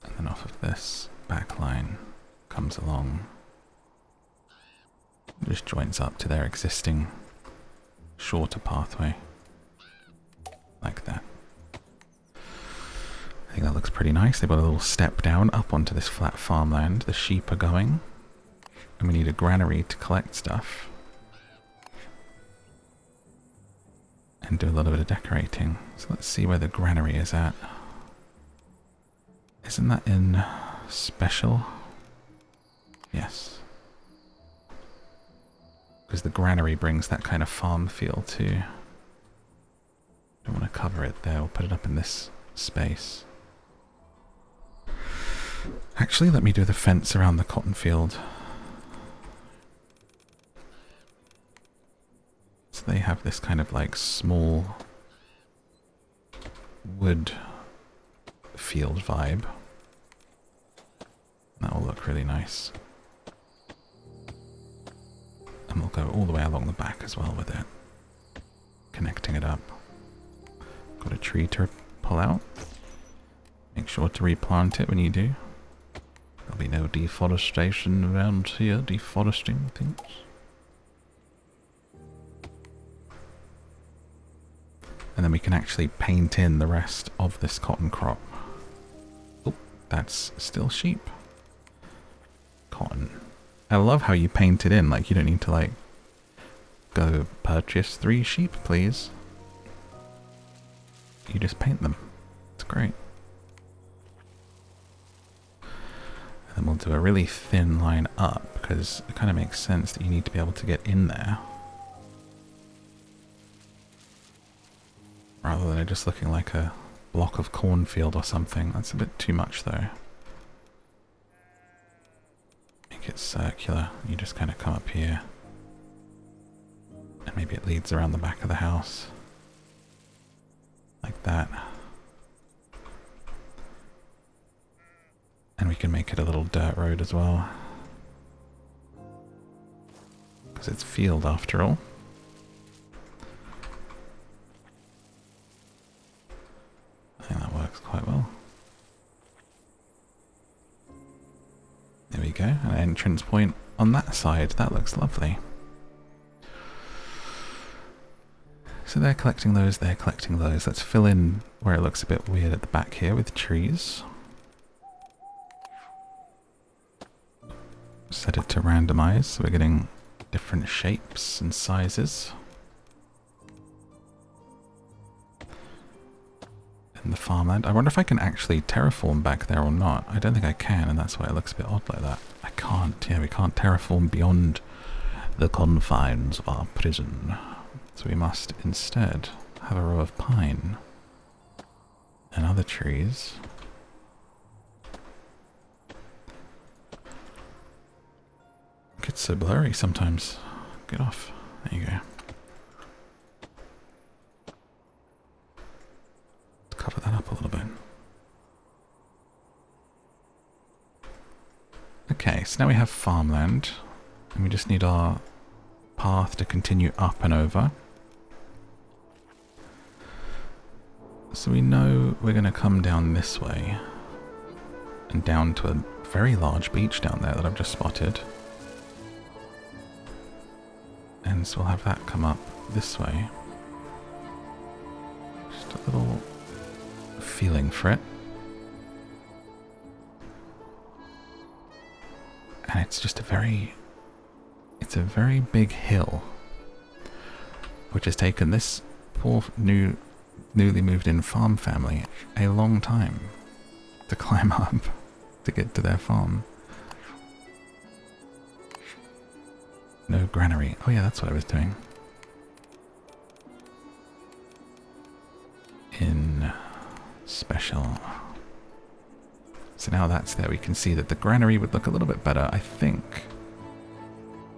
And then off of this back line comes along. Just joins up to their existing shorter pathway. Like that. I think that looks pretty nice. They've got a little step down up onto this flat farmland. The sheep are going. And we need a granary to collect stuff. and do a little bit of decorating. So let's see where the granary is at. Isn't that in special? Yes. Because the granary brings that kind of farm feel too. Don't want to cover it there, we'll put it up in this space. Actually, let me do the fence around the cotton field. So they have this kind of like small wood field vibe. That will look really nice. And we'll go all the way along the back as well with it, connecting it up. Got a tree to pull out. Make sure to replant it when you do. There'll be no deforestation around here, deforesting things. And then we can actually paint in the rest of this cotton crop. Oh, that's still sheep. Cotton. I love how you paint it in, like you don't need to like go purchase 3 sheep, please. You just paint them. It's great. And then we'll do a really thin line up because it kind of makes sense that you need to be able to get in there. Rather than it just looking like a block of cornfield or something. That's a bit too much though. Make it circular. You just kind of come up here. And maybe it leads around the back of the house. Like that. And we can make it a little dirt road as well. Because it's field after all. I think that works quite well. There we go, an entrance point on that side. That looks lovely. So they're collecting those, they're collecting those. Let's fill in where it looks a bit weird at the back here with trees. Set it to randomize, so we're getting different shapes and sizes. In the farmland. I wonder if I can actually terraform back there or not. I don't think I can, and that's why it looks a bit odd like that. I can't, yeah, we can't terraform beyond the confines of our prison. So we must instead have a row of pine and other trees. It gets so blurry sometimes. Get off. There you go. Cover that up a little bit. Okay, so now we have farmland, and we just need our path to continue up and over. So we know we're going to come down this way, and down to a very large beach down there that I've just spotted. And so we'll have that come up this way. Just a little feeling for it. And it's just a very big hill, which has taken this poor newly moved in farm family a long time to climb up to get to their farm. No granary. Oh yeah, that's what I was doing. In special. So now that's there, we can see that the granary would look a little bit better, I think,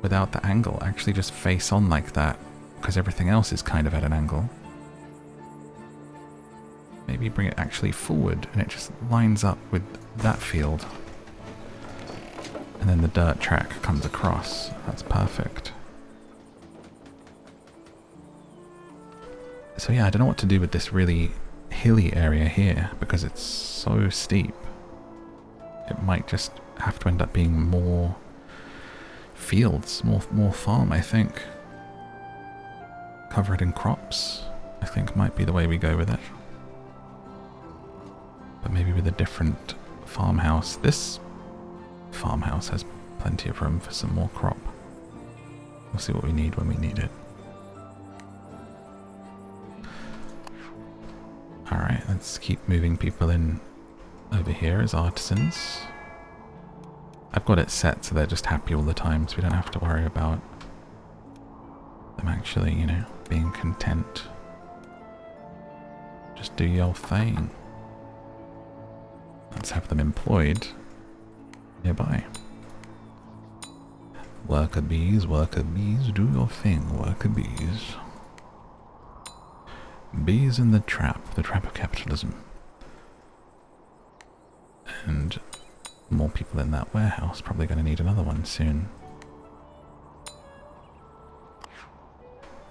without the angle. Actually just face on like that, because everything else is kind of at an angle. Maybe bring it actually forward and it just lines up with that field. And then the dirt track comes across. That's perfect. So yeah, I don't know what to do with this really hilly area here because it's so steep. It might just have to end up being more fields, more farm, I think. Cover it in crops, I think might be the way we go with it. But maybe with a different farmhouse. This farmhouse has plenty of room for some more crop. We'll see what we need when we need it. Let's keep moving people in over here as artisans. I've got it set so they're just happy all the time, so we don't have to worry about them actually, you know, being content. Just do your thing. Let's have them employed nearby. Worker bees, do your thing, worker bees. Bees in the trap of capitalism. And more people in that warehouse, probably going to need another one soon.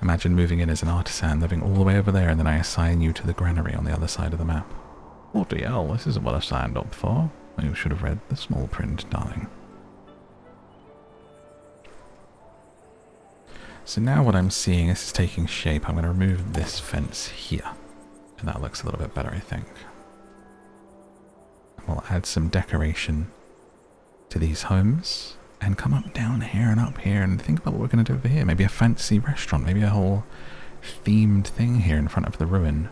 Imagine moving in as an artisan, living all the way over there, and then I assign you to the granary on the other side of the map. Bloody hell, this isn't what I signed up for. You should have read the small print, darling. So now what I'm seeing, this is taking shape. I'm going to remove this fence here. And that looks a little bit better, I think. We'll add some decoration to these homes. And come up down here and up here and think about what we're going to do over here. Maybe a fancy restaurant. Maybe a whole themed thing here in front of the ruin.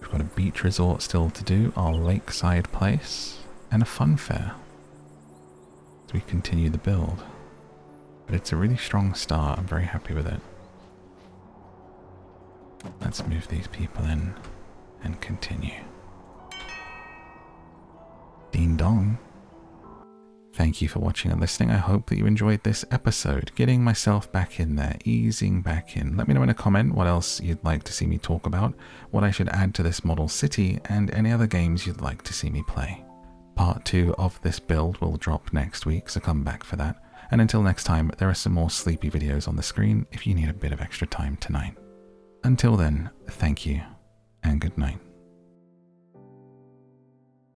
We've got a beach resort still to do. Our lakeside place. And a fun fair. As we continue the build. But it's a really strong start. I'm very happy with it. Let's move these people in and continue. Ding dong. Thank you for watching and listening. I hope that you enjoyed this episode. Getting myself back in there, easing back in. Let me know in a comment what else you'd like to see me talk about, what I should add to this model city, and any other games you'd like to see me play. Part 2 of this build will drop next week, so come back for that. And until next time, there are some more sleepy videos on the screen if you need a bit of extra time tonight. Until then, thank you, and good night.